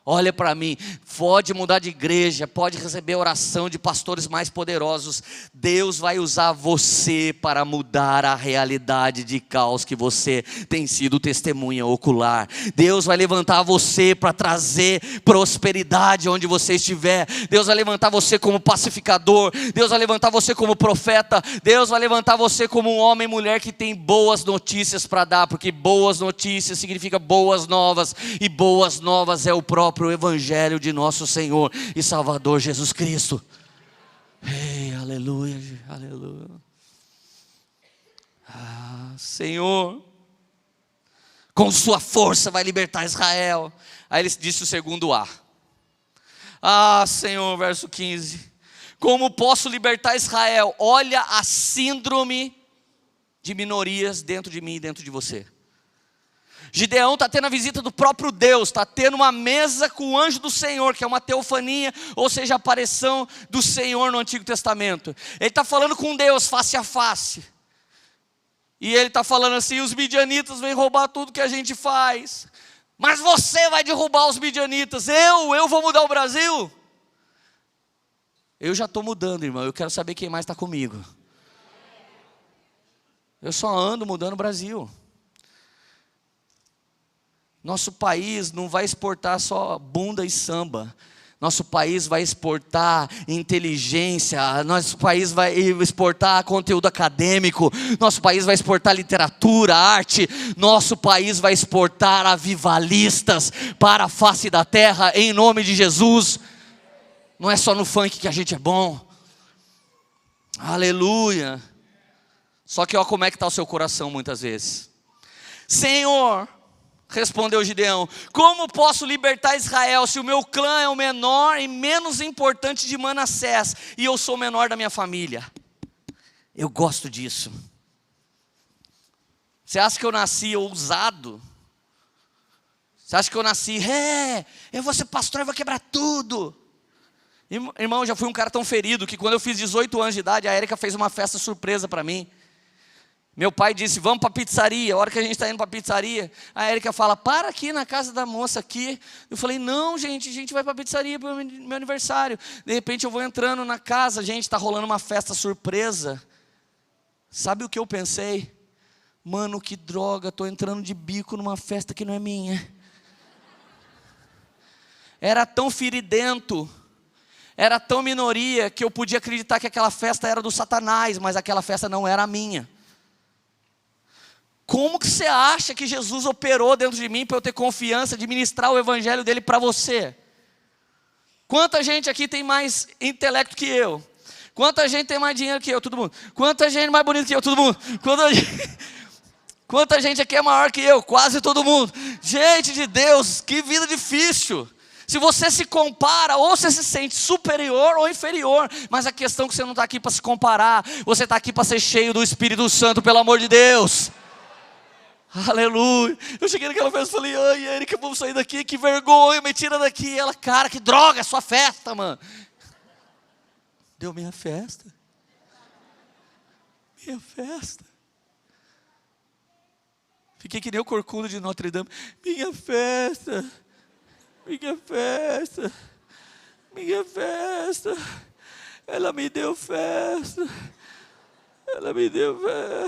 olha para mim, pode mudar de igreja, pode receber oração de pastores mais poderosos. Deus vai usar você para mudar a realidade de caos que você tem sido testemunha ocular. Deus vai levantar você para trazer prosperidade onde você estiver. Deus vai levantar você como pacificador. Deus vai levantar você como profeta. Deus vai levantar você como um homem e mulher que tem boas notícias para dar, porque boas notícias significa boas novas, e boas novas é o próprio Evangelho de nosso Senhor e Salvador Jesus Cristo. Ei, aleluia, aleluia. Senhor, com sua força vai libertar Israel. Aí ele disse o segundo Senhor, verso 15, como posso libertar Israel? Olha a síndrome de minorias dentro de mim e dentro de você. Gideão está tendo a visita do próprio Deus, está tendo uma mesa com o anjo do Senhor, que é uma teofania, ou seja, a aparição do Senhor no Antigo Testamento. Ele está falando com Deus face a face, e ele está falando assim: os midianitas vêm roubar tudo que a gente faz, mas você vai derrubar os midianitas. Eu vou mudar o Brasil? Eu já estou mudando, irmão. Eu quero saber quem mais está comigo. Eu só ando mudando o Brasil. Nosso país não vai exportar só bunda e samba. Nosso país vai exportar inteligência. Nosso país vai exportar conteúdo acadêmico. Nosso país vai exportar literatura, arte. Nosso país vai exportar avivalistas para a face da terra, em nome de Jesus. Não é só no funk que a gente é bom. Aleluia. Só que olha como é que está o seu coração muitas vezes. Senhor, respondeu Gideão, como posso libertar Israel se o meu clã é o menor e menos importante de Manassés e eu sou o menor da minha família? Eu gosto disso. Você acha que eu nasci ousado? Você acha que eu nasci, eu vou ser pastor e vou quebrar tudo? Irmão, eu já fui um cara tão ferido que quando eu fiz 18 anos de idade, a Érica fez uma festa surpresa para mim. Meu pai disse, vamos para a pizzaria. A hora que a gente está indo para a pizzaria, a Érica fala, para aqui na casa da moça aqui. Eu falei, não gente, a gente vai para a pizzaria para o meu aniversário. De repente eu vou entrando na casa, gente, está rolando uma festa surpresa. Sabe o que eu pensei? Mano, que droga, estou entrando de bico numa festa que não é minha. Era tão feridento, era tão minoria, que eu podia acreditar que aquela festa era do Satanás, mas aquela festa não era a minha. Como que você acha que Jesus operou dentro de mim para eu ter confiança de ministrar o evangelho dele para você? Quanta gente aqui tem mais intelecto que eu? Quanta gente tem mais dinheiro que eu? Todo mundo. Quanta gente mais bonita que eu? Todo mundo. Quanta gente aqui é maior que eu? Quase todo mundo. Gente de Deus, que vida difícil. Se você se compara, ou você se sente superior ou inferior, mas a questão é que você não está aqui para se comparar, você está aqui para ser cheio do Espírito Santo, pelo amor de Deus. Aleluia. Eu cheguei naquela festa e falei, ai Érica, vamos sair daqui, que vergonha, me tira daqui. Ela, cara, que droga, é sua festa, mano. Deu minha festa. Minha festa. Fiquei que nem o corcunda de Notre Dame. Minha festa. Minha festa. Minha festa. Ela me deu festa. Ela me deu fé.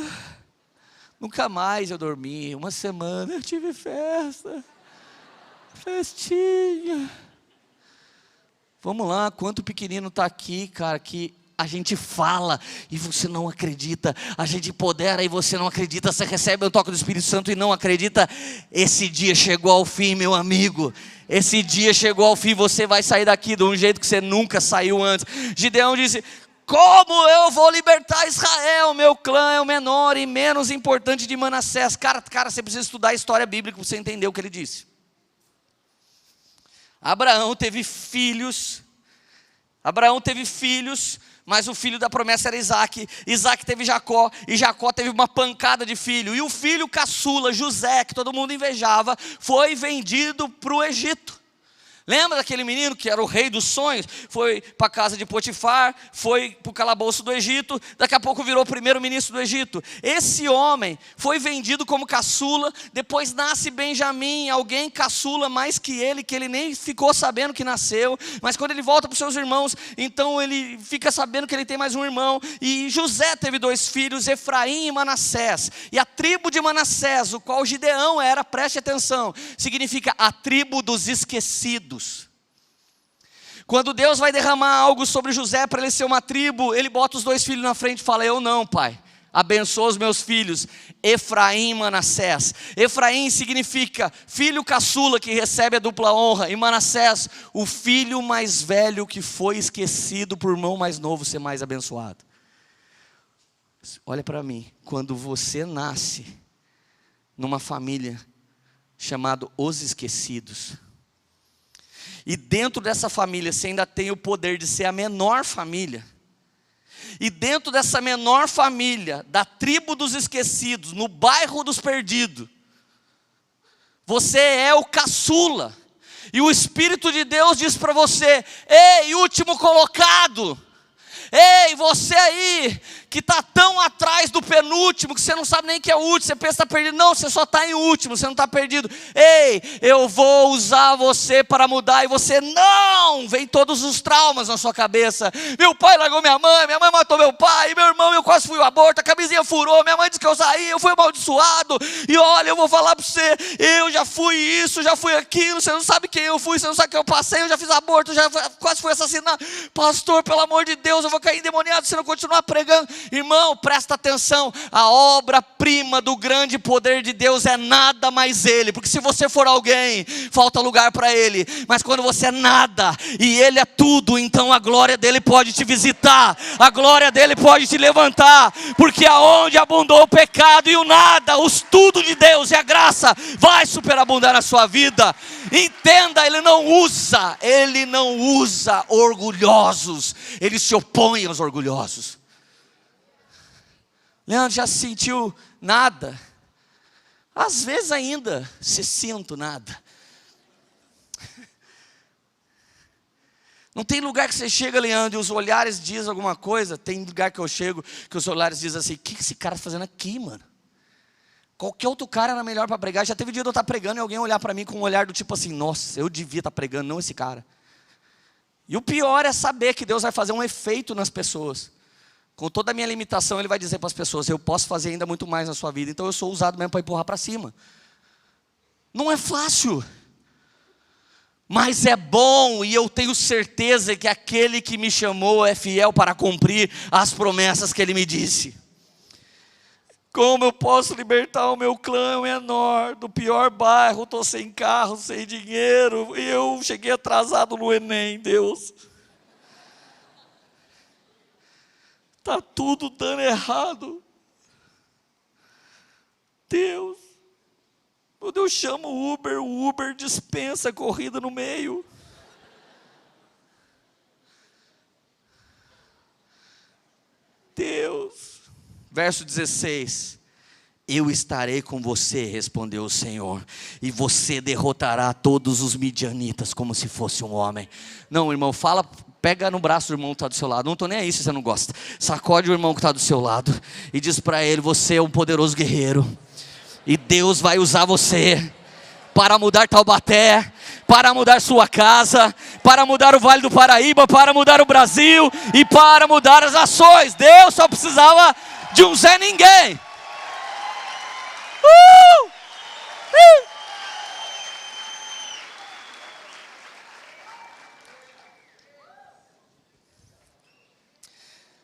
Nunca mais eu dormi. Uma semana eu tive festa. Festinha. Vamos lá, quanto pequenino está aqui, cara, que a gente fala e você não acredita, a gente empodera e você não acredita, você recebe o toque do Espírito Santo e não acredita. Esse dia chegou ao fim, meu amigo. Esse dia chegou ao fim, você vai sair daqui de um jeito que você nunca saiu antes. Gideão disse: como eu vou libertar Israel? Meu clã é o menor e menos importante de Manassés. Cara, você precisa estudar a história bíblica para você entender o que ele disse. Abraão teve filhos, mas o filho da promessa era Isaac. Isaac teve Jacó, e Jacó teve uma pancada de filho. E o filho caçula, José, que todo mundo invejava, foi vendido para o Egito. Lembra daquele menino que era o rei dos sonhos? Foi para a casa de Potifar, foi para o calabouço do Egito, daqui a pouco virou primeiro-ministro do Egito. Esse homem foi vendido como caçula, depois nasce Benjamim, alguém caçula mais que ele nem ficou sabendo que nasceu, mas quando ele volta para os seus irmãos, então ele fica sabendo que ele tem mais um irmão. E José teve 2 filhos, Efraim e Manassés. E a tribo de Manassés, o qual Gideão era, preste atenção, significa a tribo dos esquecidos. Quando Deus vai derramar algo sobre José para ele ser uma tribo, ele bota os 2 filhos na frente e fala: eu não, pai, abençoa os meus filhos, Efraim e Manassés. Efraim significa filho caçula que recebe a dupla honra, e Manassés, o filho mais velho que foi esquecido por irmão mais novo ser mais abençoado. Olha para mim, quando você nasce numa família chamada Os Esquecidos, e dentro dessa família você ainda tem o poder de ser a menor família, e dentro dessa menor família, da tribo dos esquecidos, no bairro dos perdidos, você é o caçula, e o Espírito de Deus diz para você: ei, último colocado, ei, você aí, que está tão atrás do penúltimo, que você não sabe nem que é o último, você pensa que está perdido. Não, você só está em último, você não está perdido. Ei, eu vou usar você para mudar. E você não, vem todos os traumas na sua cabeça. Meu pai largou minha mãe matou meu pai, meu irmão, eu quase fui ao aborto, a camisinha furou, minha mãe disse que eu saí, eu fui amaldiçoado. E olha, eu vou falar para você, eu já fui isso, já fui aquilo, você não sabe quem eu fui, você não sabe quem eu passei, eu já fiz aborto, já quase fui assassinado. Pastor, pelo amor de Deus, eu vou cair endemoniado se não continuar pregando. Irmão, presta atenção, a obra-prima do grande poder de Deus é nada mais Ele, porque se você for alguém, falta lugar para Ele, mas quando você é nada, e Ele é tudo, então a glória dEle pode te visitar, a glória dEle pode te levantar, porque aonde abundou o pecado e o nada, os tudo de Deus e a graça, vai superabundar na sua vida. Entenda, Ele não usa orgulhosos, Ele se opõe aos orgulhosos. Leandro, já sentiu nada? Às vezes ainda se sinto nada. Não tem lugar que você chega, Leandro, e os olhares dizem alguma coisa. Tem lugar que eu chego, que os olhares dizem assim: o que esse cara está fazendo aqui, mano? Qualquer outro cara era melhor para pregar. Já teve dia de eu estar pregando e alguém olhar para mim com um olhar do tipo assim: nossa, eu devia estar pregando, não esse cara. E o pior é saber que Deus vai fazer um efeito nas pessoas. Com toda a minha limitação, Ele vai dizer para as pessoas: eu posso fazer ainda muito mais na sua vida. Então eu sou usado mesmo para empurrar para cima. Não é fácil, mas é bom, e eu tenho certeza que aquele que me chamou é fiel para cumprir as promessas que Ele me disse. Como eu posso libertar o meu clã menor do pior bairro? Estou sem carro, sem dinheiro, e eu cheguei atrasado no Enem, Deus. Está tudo dando errado. Deus, quando eu chamo o Uber dispensa a corrida no meio. Deus. Verso 16. Eu estarei com você, respondeu o Senhor, e você derrotará todos os midianitas como se fosse um homem. Não, irmão, fala, pega no braço do irmão que está do seu lado. Não estou nem aí se você não gosta. Sacode o irmão que está do seu lado e diz para ele: você é um poderoso guerreiro, e Deus vai usar você para mudar Taubaté, para mudar sua casa, para mudar o Vale do Paraíba, para mudar o Brasil e para mudar as nações. Deus só precisava de um Zé Ninguém.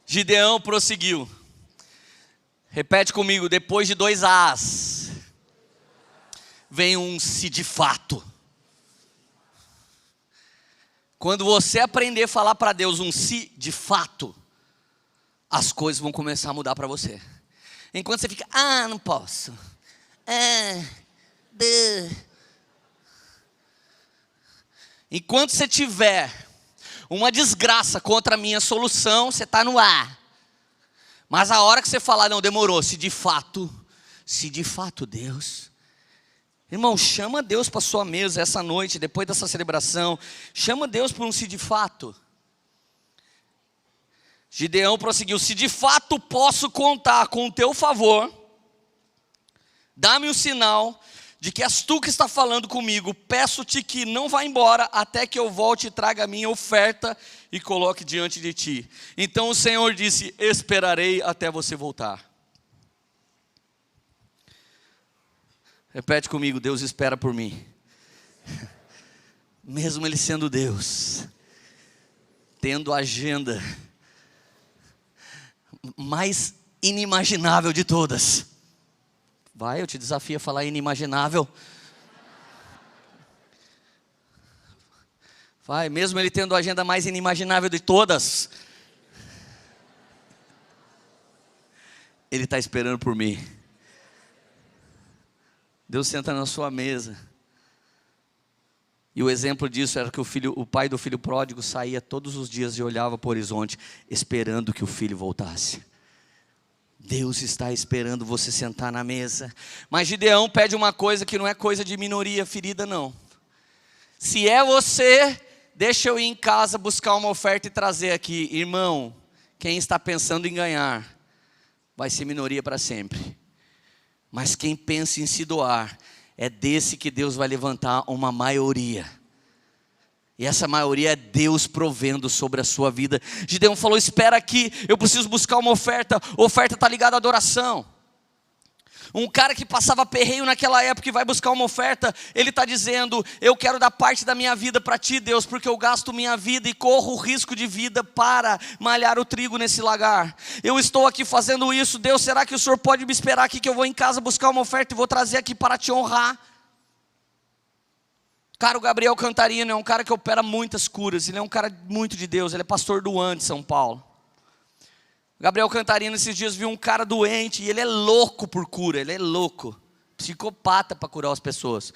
Gideão prosseguiu. Repete comigo, depois de 2 As, vem um se de fato. Quando você aprender a falar para Deus um se de fato, as coisas vão começar a mudar para você. Enquanto você fica, não posso. Enquanto você tiver uma desgraça contra a minha solução, você está no ar. Mas a hora que você falar, não, demorou, se de fato Deus. Irmão, chama Deus para sua mesa essa noite, depois dessa celebração. Chama Deus por um se de fato. Gideão prosseguiu, se de fato posso contar com o teu favor, dá-me um sinal de que és tu que está falando comigo, peço-te que não vá embora até que eu volte e traga a minha oferta e coloque diante de ti. Então o Senhor disse, esperarei até você voltar. Repete comigo, Deus espera por mim. Mesmo Ele sendo Deus, tendo a agenda mais inimaginável de todas. Vai, eu te desafio a falar inimaginável. Vai, mesmo Ele tendo a agenda mais inimaginável de todas, Ele está esperando por mim. Deus senta na sua mesa. E o exemplo disso era que o pai do filho pródigo saía todos os dias e olhava para o horizonte, esperando que o filho voltasse. Deus está esperando você sentar na mesa. Mas Gideão pede uma coisa que não é coisa de minoria ferida, não. Se é você, deixa eu ir em casa buscar uma oferta e trazer aqui. Irmão, quem está pensando em ganhar, vai ser minoria para sempre. Mas quem pensa em se doar, é desse que Deus vai levantar uma maioria. E essa maioria é Deus provendo sobre a sua vida. Gideão falou, espera aqui, eu preciso buscar uma oferta. A oferta está ligada à adoração. Um cara que passava perreio naquela época e vai buscar uma oferta, ele está dizendo, eu quero dar parte da minha vida para ti, Deus, porque eu gasto minha vida e corro o risco de vida para malhar o trigo nesse lagar. Eu estou aqui fazendo isso, Deus, será que o Senhor pode me esperar aqui que eu vou em casa buscar uma oferta e vou trazer aqui para te honrar? Cara, o Gabriel Cantarino é um cara que opera muitas curas, ele é um cara muito de Deus, ele é pastor do AN de São Paulo. Gabriel Cantarino esses dias viu um cara doente e ele é louco por cura, ele é louco, psicopata para curar as pessoas.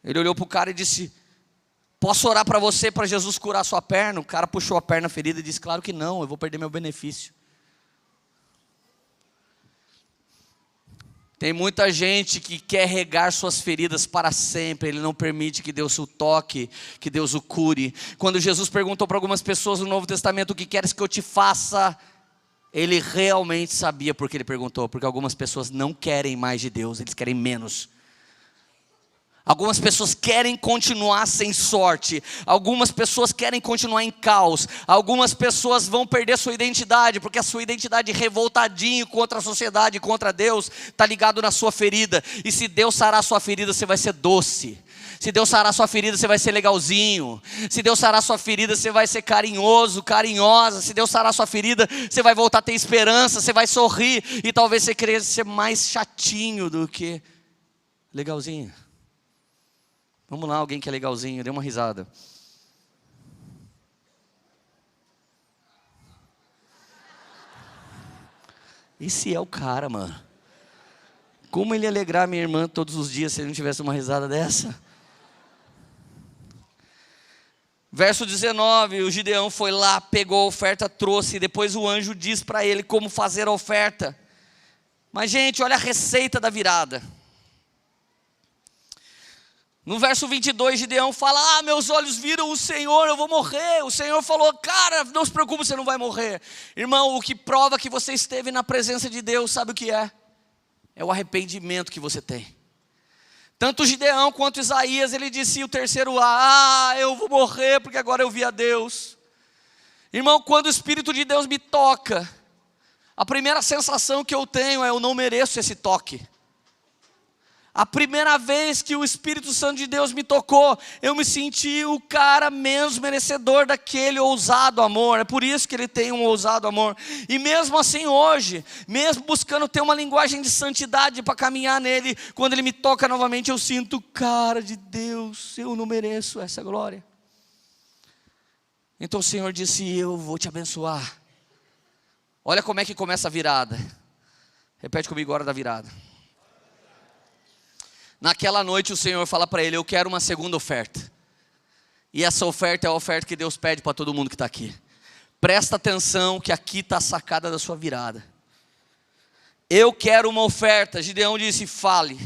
Ele olhou para o cara e disse, posso orar para você, para Jesus curar a sua perna? O cara puxou a perna ferida e disse, claro que não, eu vou perder meu benefício. Tem muita gente que quer regar suas feridas para sempre. Ele não permite que Deus o toque, que Deus o cure. Quando Jesus perguntou para algumas pessoas no Novo Testamento, o que queres que eu te faça? Ele realmente sabia porque ele perguntou. Porque algumas pessoas não querem mais de Deus, eles querem menos. Algumas pessoas querem continuar sem sorte. Algumas pessoas querem continuar em caos. Algumas pessoas vão perder sua identidade, porque a sua identidade revoltadinho contra a sociedade, contra Deus, está ligado na sua ferida. E se Deus sarar a sua ferida, você vai ser doce. Se Deus sarar a sua ferida, você vai ser legalzinho. Se Deus sarar a sua ferida, você vai ser carinhoso, carinhosa. Se Deus sarar a sua ferida, você vai voltar a ter esperança, você vai sorrir. E talvez você queira ser mais chatinho do que legalzinho. Vamos lá, alguém que é legalzinho, dê uma risada. Esse é o cara, mano. Como ele ia alegrar minha irmã todos os dias se ele não tivesse uma risada dessa? Verso 19, o Gideão foi lá, pegou a oferta, trouxe, e depois o anjo diz para ele como fazer a oferta. Mas gente, olha a receita da virada. No verso 22, Gideão fala, meus olhos viram o Senhor, eu vou morrer. O Senhor falou, cara, não se preocupe, você não vai morrer. Irmão, o que prova que você esteve na presença de Deus, sabe o que é? É o arrependimento que você tem. Tanto Gideão quanto Isaías, ele disse o terceiro eu vou morrer porque agora eu vi a Deus. Irmão, quando o Espírito de Deus me toca, A primeira sensação que eu tenho é: eu não mereço esse toque. A primeira vez que o Espírito Santo de Deus me tocou, eu me senti o cara menos merecedor daquele ousado amor. É por isso que ele tem um ousado amor. E mesmo assim hoje, mesmo buscando ter uma linguagem de santidade para caminhar nele, quando ele me toca novamente, eu sinto: cara de Deus, eu não mereço essa glória. Então o Senhor disse: eu vou te abençoar. Olha como é que começa a virada. Repete comigo: hora da virada. Naquela noite o Senhor fala para ele: eu quero uma segunda oferta. E essa oferta é a oferta que Deus pede para todo mundo que está aqui. Presta atenção que aqui está a sacada da sua virada. Eu quero uma oferta. Gideão disse: fale.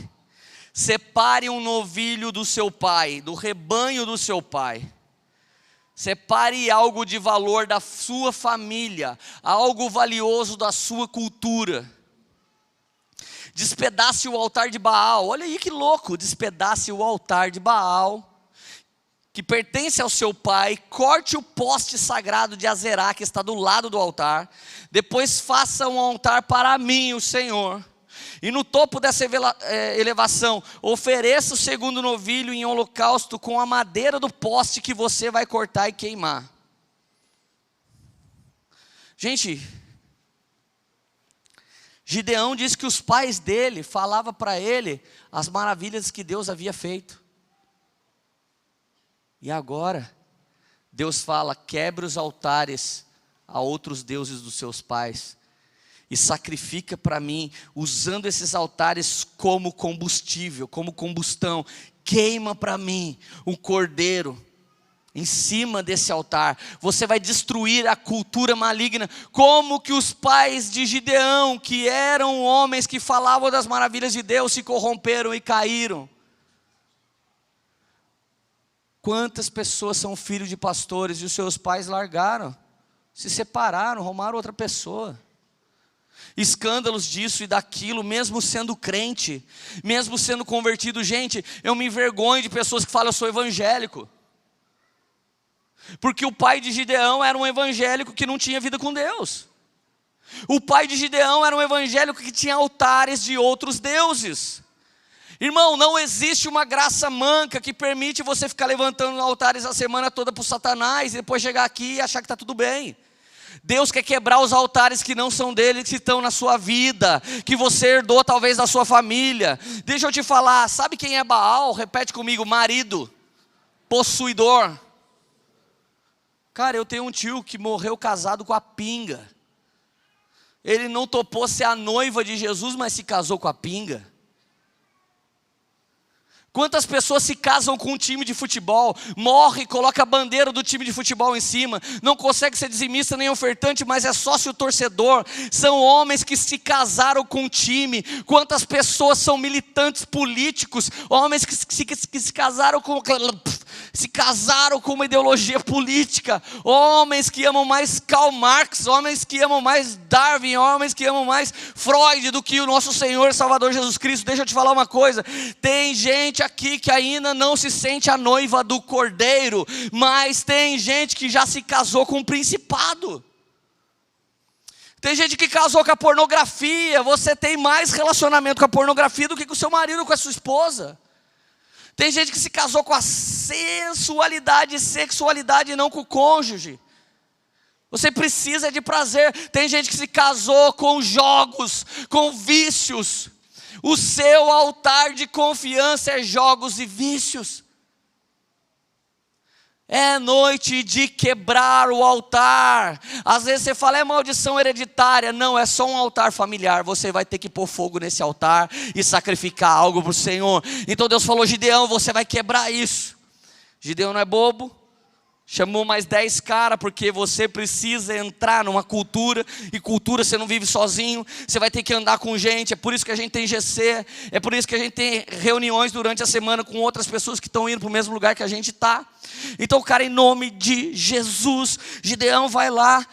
Separe um novilho do seu pai, do rebanho do seu pai. Separe algo de valor da sua família, algo valioso da sua cultura. Despedace o altar de Baal. Olha aí que louco. Despedace o altar de Baal, que pertence ao seu pai. Corte o poste sagrado de Azerá, que está do lado do altar. Depois faça um altar para mim, o Senhor. E no topo dessa elevação, ofereça o segundo novilho em holocausto com a madeira do poste que você vai cortar e queimar. Gente, Gideão disse que os pais dele falavam para ele as maravilhas que Deus havia feito. E agora, Deus fala: quebre os altares a outros deuses dos seus pais e sacrifica para mim, usando esses altares como combustível, como combustão. Queima para mim um cordeiro em cima desse altar. Você vai destruir a cultura maligna. Como que os pais de Gideão, que eram homens que falavam das maravilhas de Deus, se corromperam e caíram? Quantas pessoas são filhos de pastores e os seus pais largaram, se separaram, arrumaram outra pessoa? Escândalos disso e daquilo, mesmo sendo crente, mesmo sendo convertido. Gente, eu me envergonho de pessoas que falam: eu sou evangélico. Porque o pai de Gideão era um evangélico que não tinha vida com Deus. O pai de Gideão era um evangélico que tinha altares de outros deuses. Irmão, não existe uma graça manca que permite você ficar levantando altares a semana toda para o Satanás e depois chegar aqui e achar que está tudo bem. Deus quer quebrar os altares que não são dele, que estão na sua vida, que você herdou talvez da sua família. Deixa eu te falar, sabe quem é Baal? Repete comigo: marido, possuidor. Cara, eu tenho um tio que morreu casado com a pinga. Ele não topou ser a noiva de Jesus, mas se casou com a pinga. Quantas pessoas se casam com um time de futebol, morre e coloca a bandeira do time de futebol em cima, não consegue ser dizimista nem ofertante, mas é sócio torcedor. São homens que se casaram com um time. Quantas pessoas são militantes políticos, homens que se casaram com uma ideologia política, homens que amam mais Karl Marx, homens que amam mais Darwin, homens que amam mais Freud do que o nosso Senhor e Salvador Jesus Cristo. Deixa eu te falar uma coisa: tem gente aqui que ainda não se sente a noiva do Cordeiro, mas tem gente que já se casou com um principado. Tem gente que casou com a pornografia. Você tem mais relacionamento com a pornografia do que com o seu marido, com a sua esposa. Tem gente que se casou com a sensualidade e sexualidade e não com o cônjuge. Você precisa de prazer. Tem gente que se casou com jogos, com vícios. O seu altar de confiança é jogos e vícios. É noite de quebrar o altar. Às vezes você fala: é maldição hereditária. Não, é só um altar familiar. Você vai ter que pôr fogo nesse altar e sacrificar algo para o Senhor. Então Deus falou: Gideão, você vai quebrar isso. Gideão não é bobo. Chamou mais 10 caras, porque você precisa entrar numa cultura, e cultura você não vive sozinho, você vai ter que andar com gente. É por isso que a gente tem GC, é por isso que a gente tem reuniões durante a semana com outras pessoas que estão indo para o mesmo lugar que a gente está. Então, cara, em nome de Jesus, Gideão vai lá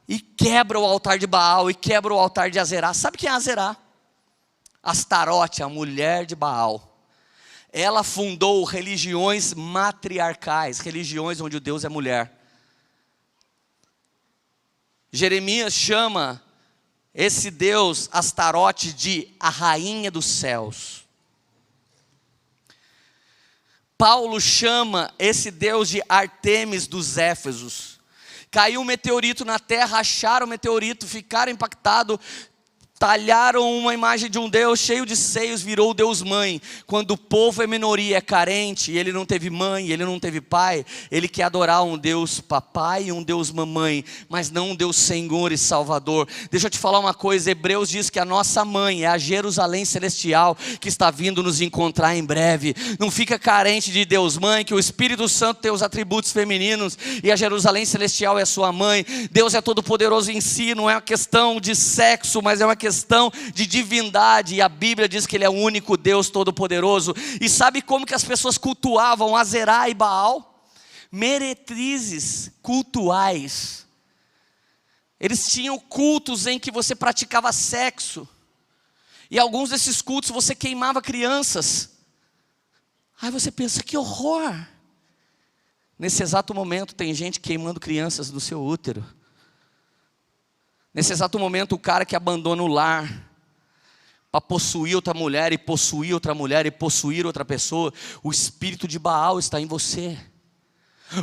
e quebra o altar de Baal, e quebra o altar de Azerá. Sabe quem é Azerá? Astarote, a mulher de Baal. Ela fundou religiões matriarcais, religiões onde o Deus é mulher. Jeremias chama esse deus Astarote de a rainha dos céus. Paulo chama esse deus de Ártemis dos Éfesos. Caiu um meteorito na terra, acharam o meteorito, ficaram impactados, talharam uma imagem de um Deus cheio de seios, virou o Deus mãe. Quando o povo é minoria, é carente, e ele não teve mãe, ele não teve pai, ele quer adorar um Deus papai e um Deus mamãe, mas não um Deus Senhor e Salvador. Deixa eu te falar uma coisa, Hebreus diz que a nossa mãe é a Jerusalém celestial, que está vindo nos encontrar em breve. Não fica carente de Deus mãe, que o Espírito Santo tem os atributos femininos, e a Jerusalém celestial é sua mãe. Deus é todo poderoso em si, não é uma questão de sexo, mas é uma questão de divindade, e a Bíblia diz que ele é o único Deus todo-poderoso. E sabe como que as pessoas cultuavam Azerá e Baal? Meretrizes cultuais. Eles tinham cultos em que você praticava sexo, e alguns desses cultos você queimava crianças. Aí você pensa, que horror! Nesse exato momento tem gente queimando crianças do seu útero. Nesse exato momento, o cara que abandona o lar para possuir outra mulher, e possuir outra mulher, e possuir outra pessoa, o espírito de Baal está em você.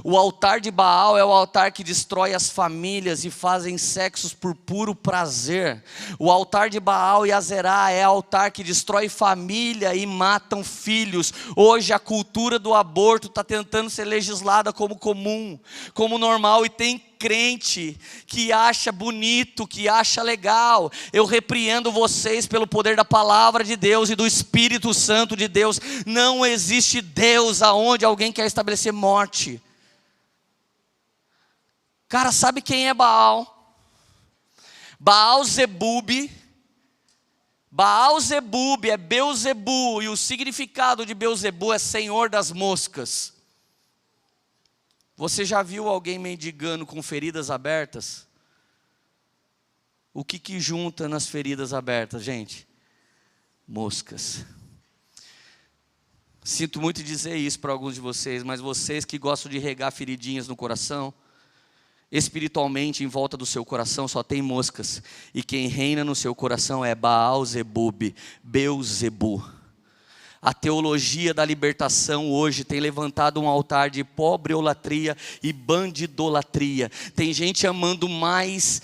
O altar de Baal é o altar que destrói as famílias e fazem sexos por puro prazer. O altar de Baal e Azerá é o altar que destrói família e matam filhos. Hoje a cultura do aborto está tentando ser legislada como comum, como normal, e tem crente que acha bonito, que acha legal. Eu repreendo vocês pelo poder da palavra de Deus e do Espírito Santo de Deus. Não existe Deus aonde alguém quer estabelecer morte. Cara, sabe quem é Baal? Baal-Zebub. Baal-Zebub é Beuzebu, e o significado de Beuzebu é Senhor das moscas. Você já viu alguém mendigando com feridas abertas? O que junta nas feridas abertas, gente? Moscas. Sinto muito dizer isso para alguns de vocês, mas vocês que gostam de regar feridinhas no coração, espiritualmente em volta do seu coração só tem moscas, e quem reina no seu coração é Baal-Zebub, Beuzebu. A teologia da libertação hoje tem levantado um altar de pobreolatria e bandidolatria. Tem gente amando mais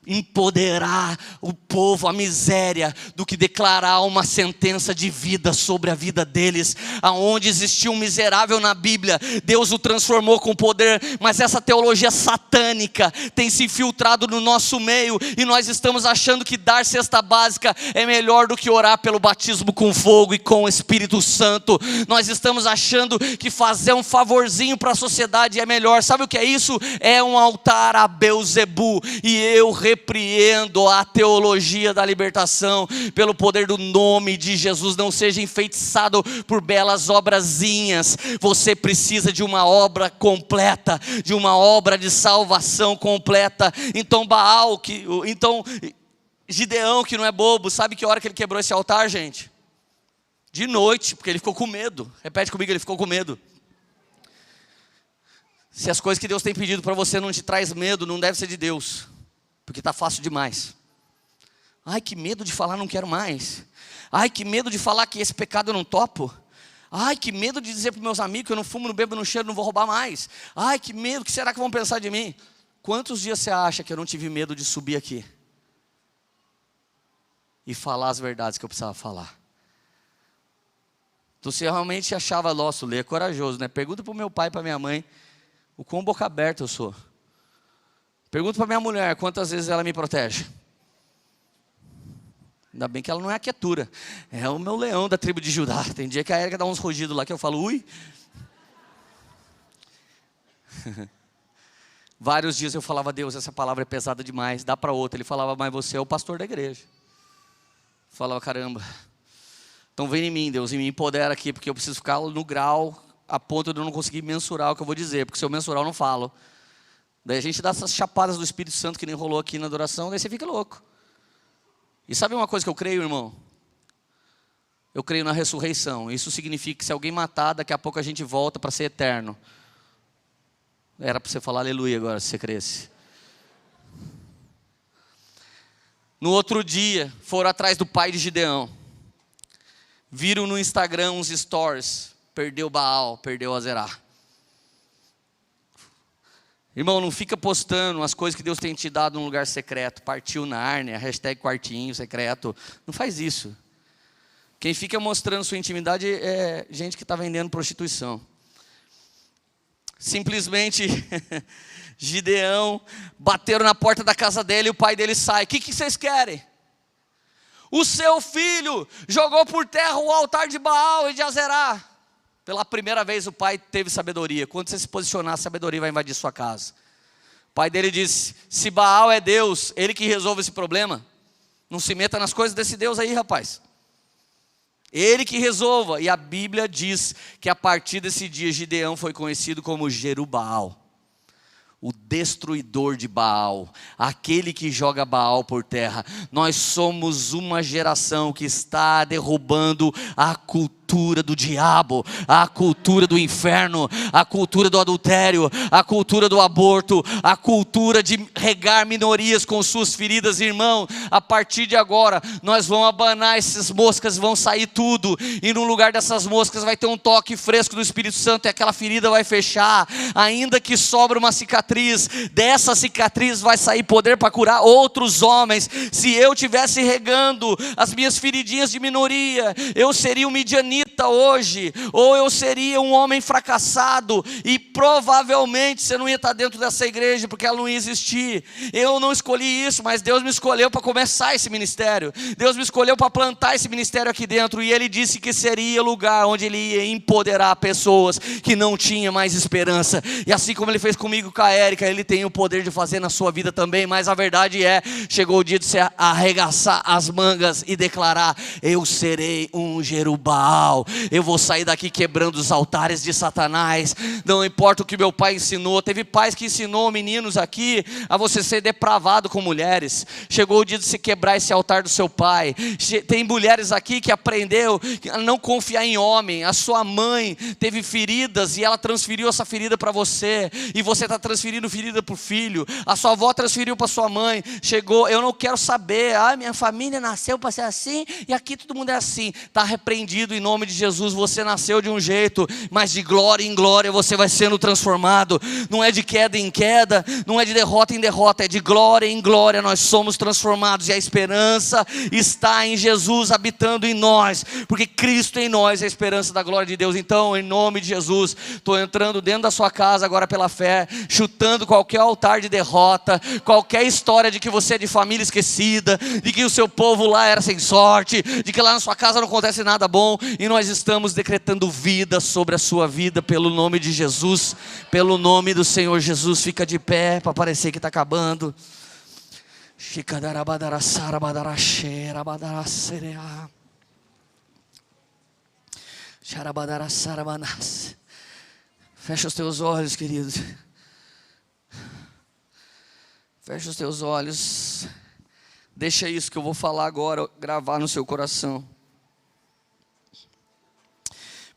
empoderar o povo à miséria do que declarar uma sentença de vida sobre a vida deles. Aonde existia um miserável na Bíblia, Deus o transformou com poder, mas essa teologia satânica tem se infiltrado no nosso meio, e nós estamos achando que dar cesta básica é melhor do que orar pelo batismo com fogo e com o Espírito Santo. Nós estamos achando que fazer um favorzinho para a sociedade é melhor. Sabe o que é isso? É um altar a Beuzebu, e eu repreendo a teologia da libertação pelo poder do nome de Jesus. Não seja enfeitiçado por belas obrazinhas. Você precisa de uma obra completa, de uma obra de salvação completa. Então Gideão, que não é bobo, sabe que hora que ele quebrou esse altar, gente? De noite, porque ele ficou com medo. Repete comigo, ele ficou com medo. Se as coisas que Deus tem pedido para você não te traz medo, não deve ser de Deus, porque está fácil demais. Ai, que medo de falar não quero mais. Ai, que medo de falar que esse pecado eu não topo. Ai, que medo de dizer para os meus amigos que eu não fumo, não bebo, não cheiro, não vou roubar mais. Ai, que medo, o que será que vão pensar de mim? Quantos dias você acha que eu não tive medo de subir aqui e falar as verdades que eu precisava falar? Então você realmente achava, nossa, o Lê é corajoso, né? Pergunta para o meu pai e para minha mãe o quão boca aberta eu sou. Pergunta para minha mulher quantas vezes ela me protege. Ainda bem que ela não é a quietura. É o meu leão da tribo de Judá. Tem dia que a Érica dá uns rugidos lá que eu falo, ui. Vários dias eu falava, Deus, essa palavra é pesada demais, dá para outra. Ele falava, mas você é o pastor da igreja. Eu falava, caramba. Então vem em mim, Deus, e me empodera aqui, porque eu preciso ficar no grau a ponto de eu não conseguir mensurar o que eu vou dizer, porque se eu mensurar eu não falo. Daí a gente dá essas chapadas do Espírito Santo que nem rolou aqui na adoração, daí você fica louco. E sabe uma coisa que eu creio, irmão? Eu creio na ressurreição. Isso significa que se alguém matar, daqui a pouco a gente volta para ser eterno. Era para você falar aleluia agora, se você cresce. No outro dia, foram atrás do pai de Gideão. Viram no Instagram uns stories. Perdeu Baal, perdeu Azerá. Irmão, não fica postando as coisas que Deus tem te dado num lugar secreto. Partiu Nárnia, hashtag quartinho secreto. Não faz isso. Quem fica mostrando sua intimidade é gente que está vendendo prostituição. Simplesmente, Gideão bateram na porta da casa dele e o pai dele sai. O que vocês querem? O seu filho jogou por terra o altar de Baal e de Azerá. Pela primeira vez o pai teve sabedoria. Quando você se posicionar, a sabedoria vai invadir sua casa. O pai dele disse: se Baal é Deus, ele que resolve esse problema. Não se meta nas coisas desse Deus aí, rapaz. Ele que resolva. E a Bíblia diz que a partir desse dia Gideão foi conhecido como Jerubbaal, o destruidor de Baal, aquele que joga Baal por terra. Nós somos uma geração que está derrubando a cultura do diabo, a cultura do inferno, a cultura do adultério, a cultura do aborto, a cultura de regar minorias com suas feridas. Irmão, a partir de agora nós vamos abanar essas moscas, vão sair tudo, e no lugar dessas moscas vai ter um toque fresco do Espírito Santo, e aquela ferida vai fechar. Ainda que sobra uma cicatriz, dessa cicatriz vai sair poder para curar outros homens. Se eu tivesse regando as minhas feridinhas de minoria, eu seria um midianita hoje, ou eu seria um homem fracassado, e provavelmente você não ia estar dentro dessa igreja, porque ela não ia existir. Eu não escolhi isso, mas Deus me escolheu para começar esse ministério. Deus me escolheu para plantar esse ministério aqui dentro, e Ele disse que seria lugar onde Ele ia empoderar pessoas que não tinham mais esperança. E assim como Ele fez comigo, com a Érica, Ele tem o poder de fazer na sua vida também. Mas a verdade é, chegou o dia de você arregaçar as mangas e declarar: eu serei um Jerubbaal. Eu vou sair daqui quebrando os altares de Satanás. Não importa o que meu pai ensinou. Teve pais que ensinou meninos aqui a você ser depravado com mulheres. Chegou o dia de se quebrar esse altar do seu pai. Tem mulheres aqui que aprendeu a não confiar em homem. A sua mãe teve feridas e ela transferiu essa ferida para você, e você está transferindo ferida para o filho. A sua avó transferiu para sua mãe. Chegou: eu não quero saber, minha família nasceu para ser assim e aqui todo mundo é assim. Está repreendido em nome de Jesus. Você nasceu de um jeito, mas de glória em glória você vai sendo transformado. Não é de queda em queda, não é de derrota em derrota, é de glória em glória nós somos transformados. E a esperança está em Jesus habitando em nós, porque Cristo em nós é a esperança da glória de Deus. Então, em nome de Jesus, estou entrando dentro da sua casa agora pela fé, chutando qualquer altar de derrota, qualquer história de que você é de família esquecida, de que o seu povo lá era sem sorte, de que lá na sua casa não acontece nada bom. E nós estamos decretando vida sobre a sua vida pelo nome de Jesus, pelo nome do Senhor Jesus. Fica de pé para parecer que está acabando. Fecha os teus olhos, querido. Fecha os teus olhos. Deixa isso que eu vou falar agora gravar no seu coração.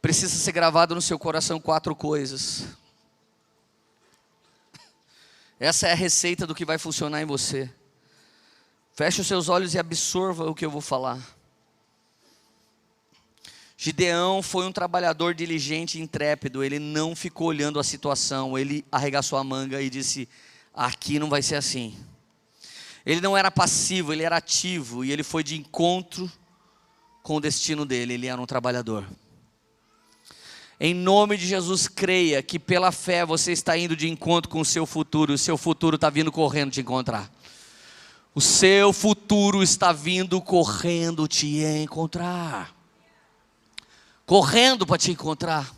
Precisa ser gravado no seu coração 4 coisas. Essa é a receita do que vai funcionar em você. Feche os seus olhos e absorva o que eu vou falar. Gideão foi um trabalhador diligente e intrépido. Ele não ficou olhando a situação. Ele arregaçou a manga e disse: aqui não vai ser assim. Ele não era passivo, ele era ativo. E ele foi de encontro com o destino dele. Ele era um trabalhador. Em nome de Jesus, creia que pela fé você está indo de encontro com o seu futuro. O seu futuro está vindo correndo te encontrar. O seu futuro está vindo correndo te encontrar. Correndo para te encontrar.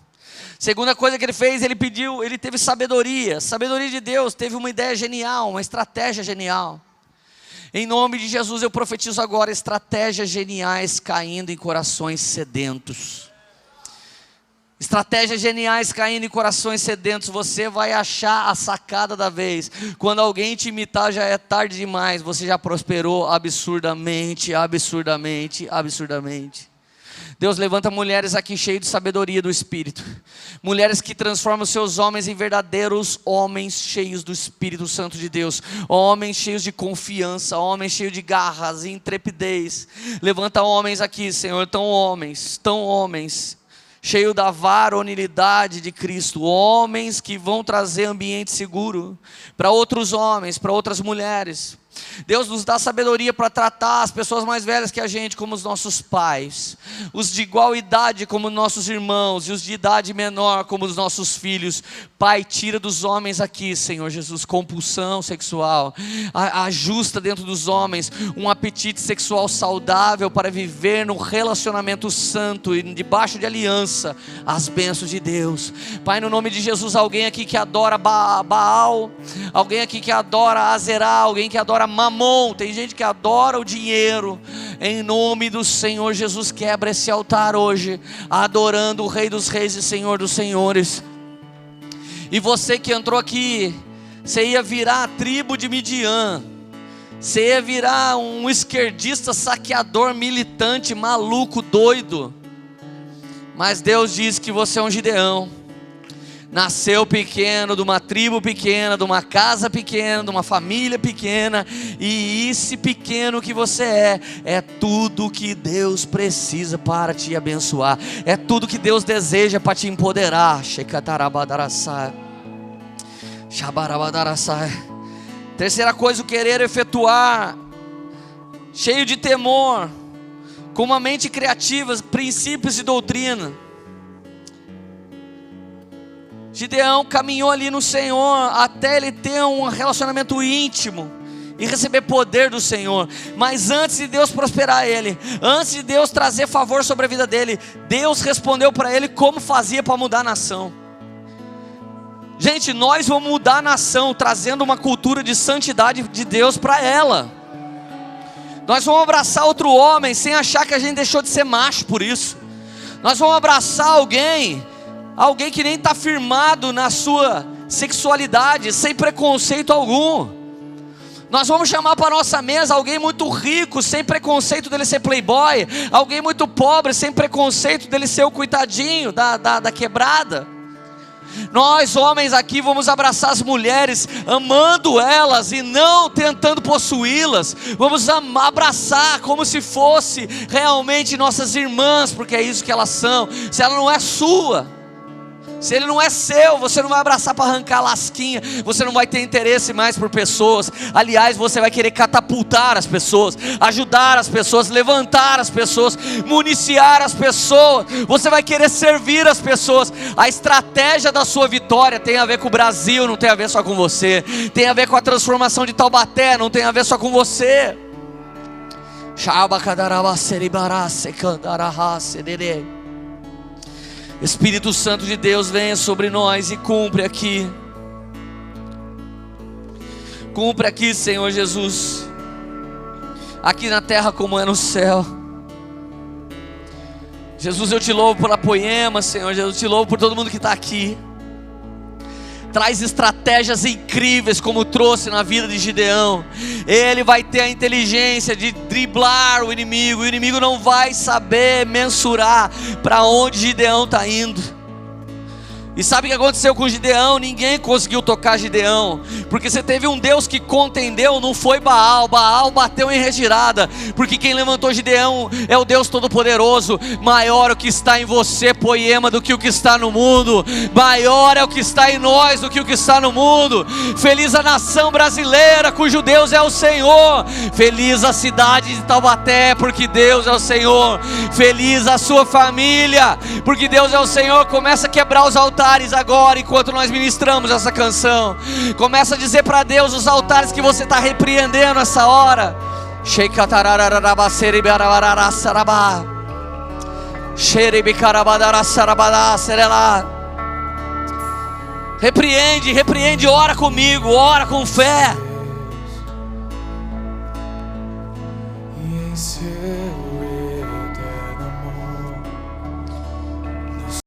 Segunda coisa que ele fez, ele pediu, ele teve sabedoria. Sabedoria de Deus, teve uma ideia genial, uma estratégia genial. Em nome de Jesus eu profetizo agora estratégias geniais caindo em corações sedentos. Estratégias geniais caindo em corações sedentos. Você vai achar a sacada da vez. Quando alguém te imitar já é tarde demais. Você já prosperou absurdamente, absurdamente, absurdamente. Deus, levanta mulheres aqui cheias de sabedoria do Espírito. Mulheres que transformam seus homens em verdadeiros homens cheios do Espírito Santo de Deus. Homens cheios de confiança, homens cheios de garras e intrepidez. Levanta homens aqui, Senhor, tão homens, cheios da varonilidade de Cristo. Homens que vão trazer ambiente seguro para outros homens, para outras mulheres. Deus nos dá sabedoria para tratar as pessoas mais velhas que a gente como os nossos pais, os de igual idade como nossos irmãos e os de idade menor como os nossos filhos. Pai, tira dos homens aqui, Senhor Jesus, compulsão sexual. Ajusta dentro dos homens um apetite sexual saudável para viver no relacionamento santo e debaixo de aliança as bênçãos de Deus. Pai, no nome de Jesus, alguém aqui que adora Baal, alguém aqui que adora Azerá, alguém que adora Mamon, tem gente que adora o dinheiro. Em nome do Senhor Jesus, quebra esse altar hoje, adorando o Rei dos Reis e Senhor dos Senhores. E você que entrou aqui, você ia virar a tribo de Midian, você ia virar um esquerdista, saqueador, militante, maluco, doido. Mas Deus diz que você é um Gideão. Nasceu pequeno, de uma tribo pequena, de uma casa pequena, de uma família pequena. E esse pequeno que você é tudo que Deus precisa para te abençoar. É tudo que Deus deseja para te empoderar. Terceira coisa, o querer efetuar, cheio de temor, com uma mente criativa, princípios e doutrina. Gideão caminhou ali no Senhor até ele ter um relacionamento íntimo e receber poder do Senhor. Mas antes de Deus prosperar ele, antes de Deus trazer favor sobre a vida dele, Deus respondeu para ele como fazia para mudar a nação. Gente, nós vamos mudar a nação trazendo uma cultura de santidade de Deus para ela. Nós vamos abraçar outro homem sem achar que a gente deixou de ser macho por isso. Nós vamos abraçar alguém que nem está firmado na sua sexualidade, sem preconceito algum. Nós vamos chamar para a nossa mesa alguém muito rico, sem preconceito dele ser playboy. Alguém muito pobre, sem preconceito dele ser o coitadinho da quebrada. Nós homens aqui vamos abraçar as mulheres, amando elas e não tentando possuí-las. Vamos abraçar como se fosse realmente nossas irmãs, porque é isso que elas são. Se ela não é sua, se ele não é seu, você não vai abraçar para arrancar lasquinha. Você não vai ter interesse mais por pessoas. Aliás, você vai querer catapultar as pessoas, ajudar as pessoas, levantar as pessoas, municiar as pessoas. Você vai querer servir as pessoas. A estratégia da sua vitória tem a ver com o Brasil, não tem a ver só com você. Tem a ver com a transformação de Taubaté, não tem a ver só com você. Espírito Santo de Deus, venha sobre nós e cumpre aqui, Senhor Jesus, aqui na terra como é no céu. Jesus, eu te louvo pela Poema, Senhor Jesus, eu te louvo por todo mundo que está aqui. Traz estratégias incríveis como trouxe na vida de Gideão. Ele vai ter a inteligência de driblar o inimigo não vai saber mensurar para onde Gideão está indo. E sabe o que aconteceu com Gideão? Ninguém conseguiu tocar Gideão, porque você teve um Deus que contendeu, não foi Baal. Baal bateu em retirada, porque quem levantou Gideão é o Deus Todo-Poderoso. Maior o que está em você, Poema, do que o que está no mundo. Maior é o que está em nós do que o que está no mundo. Feliz a nação brasileira, cujo Deus é o Senhor. Feliz a cidade de Taubaté, porque Deus é o Senhor. Feliz a sua família, porque Deus é o Senhor. Começa a quebrar os altares agora, enquanto nós ministramos essa canção. Começa a dizer para Deus os altares que você está repreendendo essa hora. Repreende, ora comigo, ora com fé. E em seu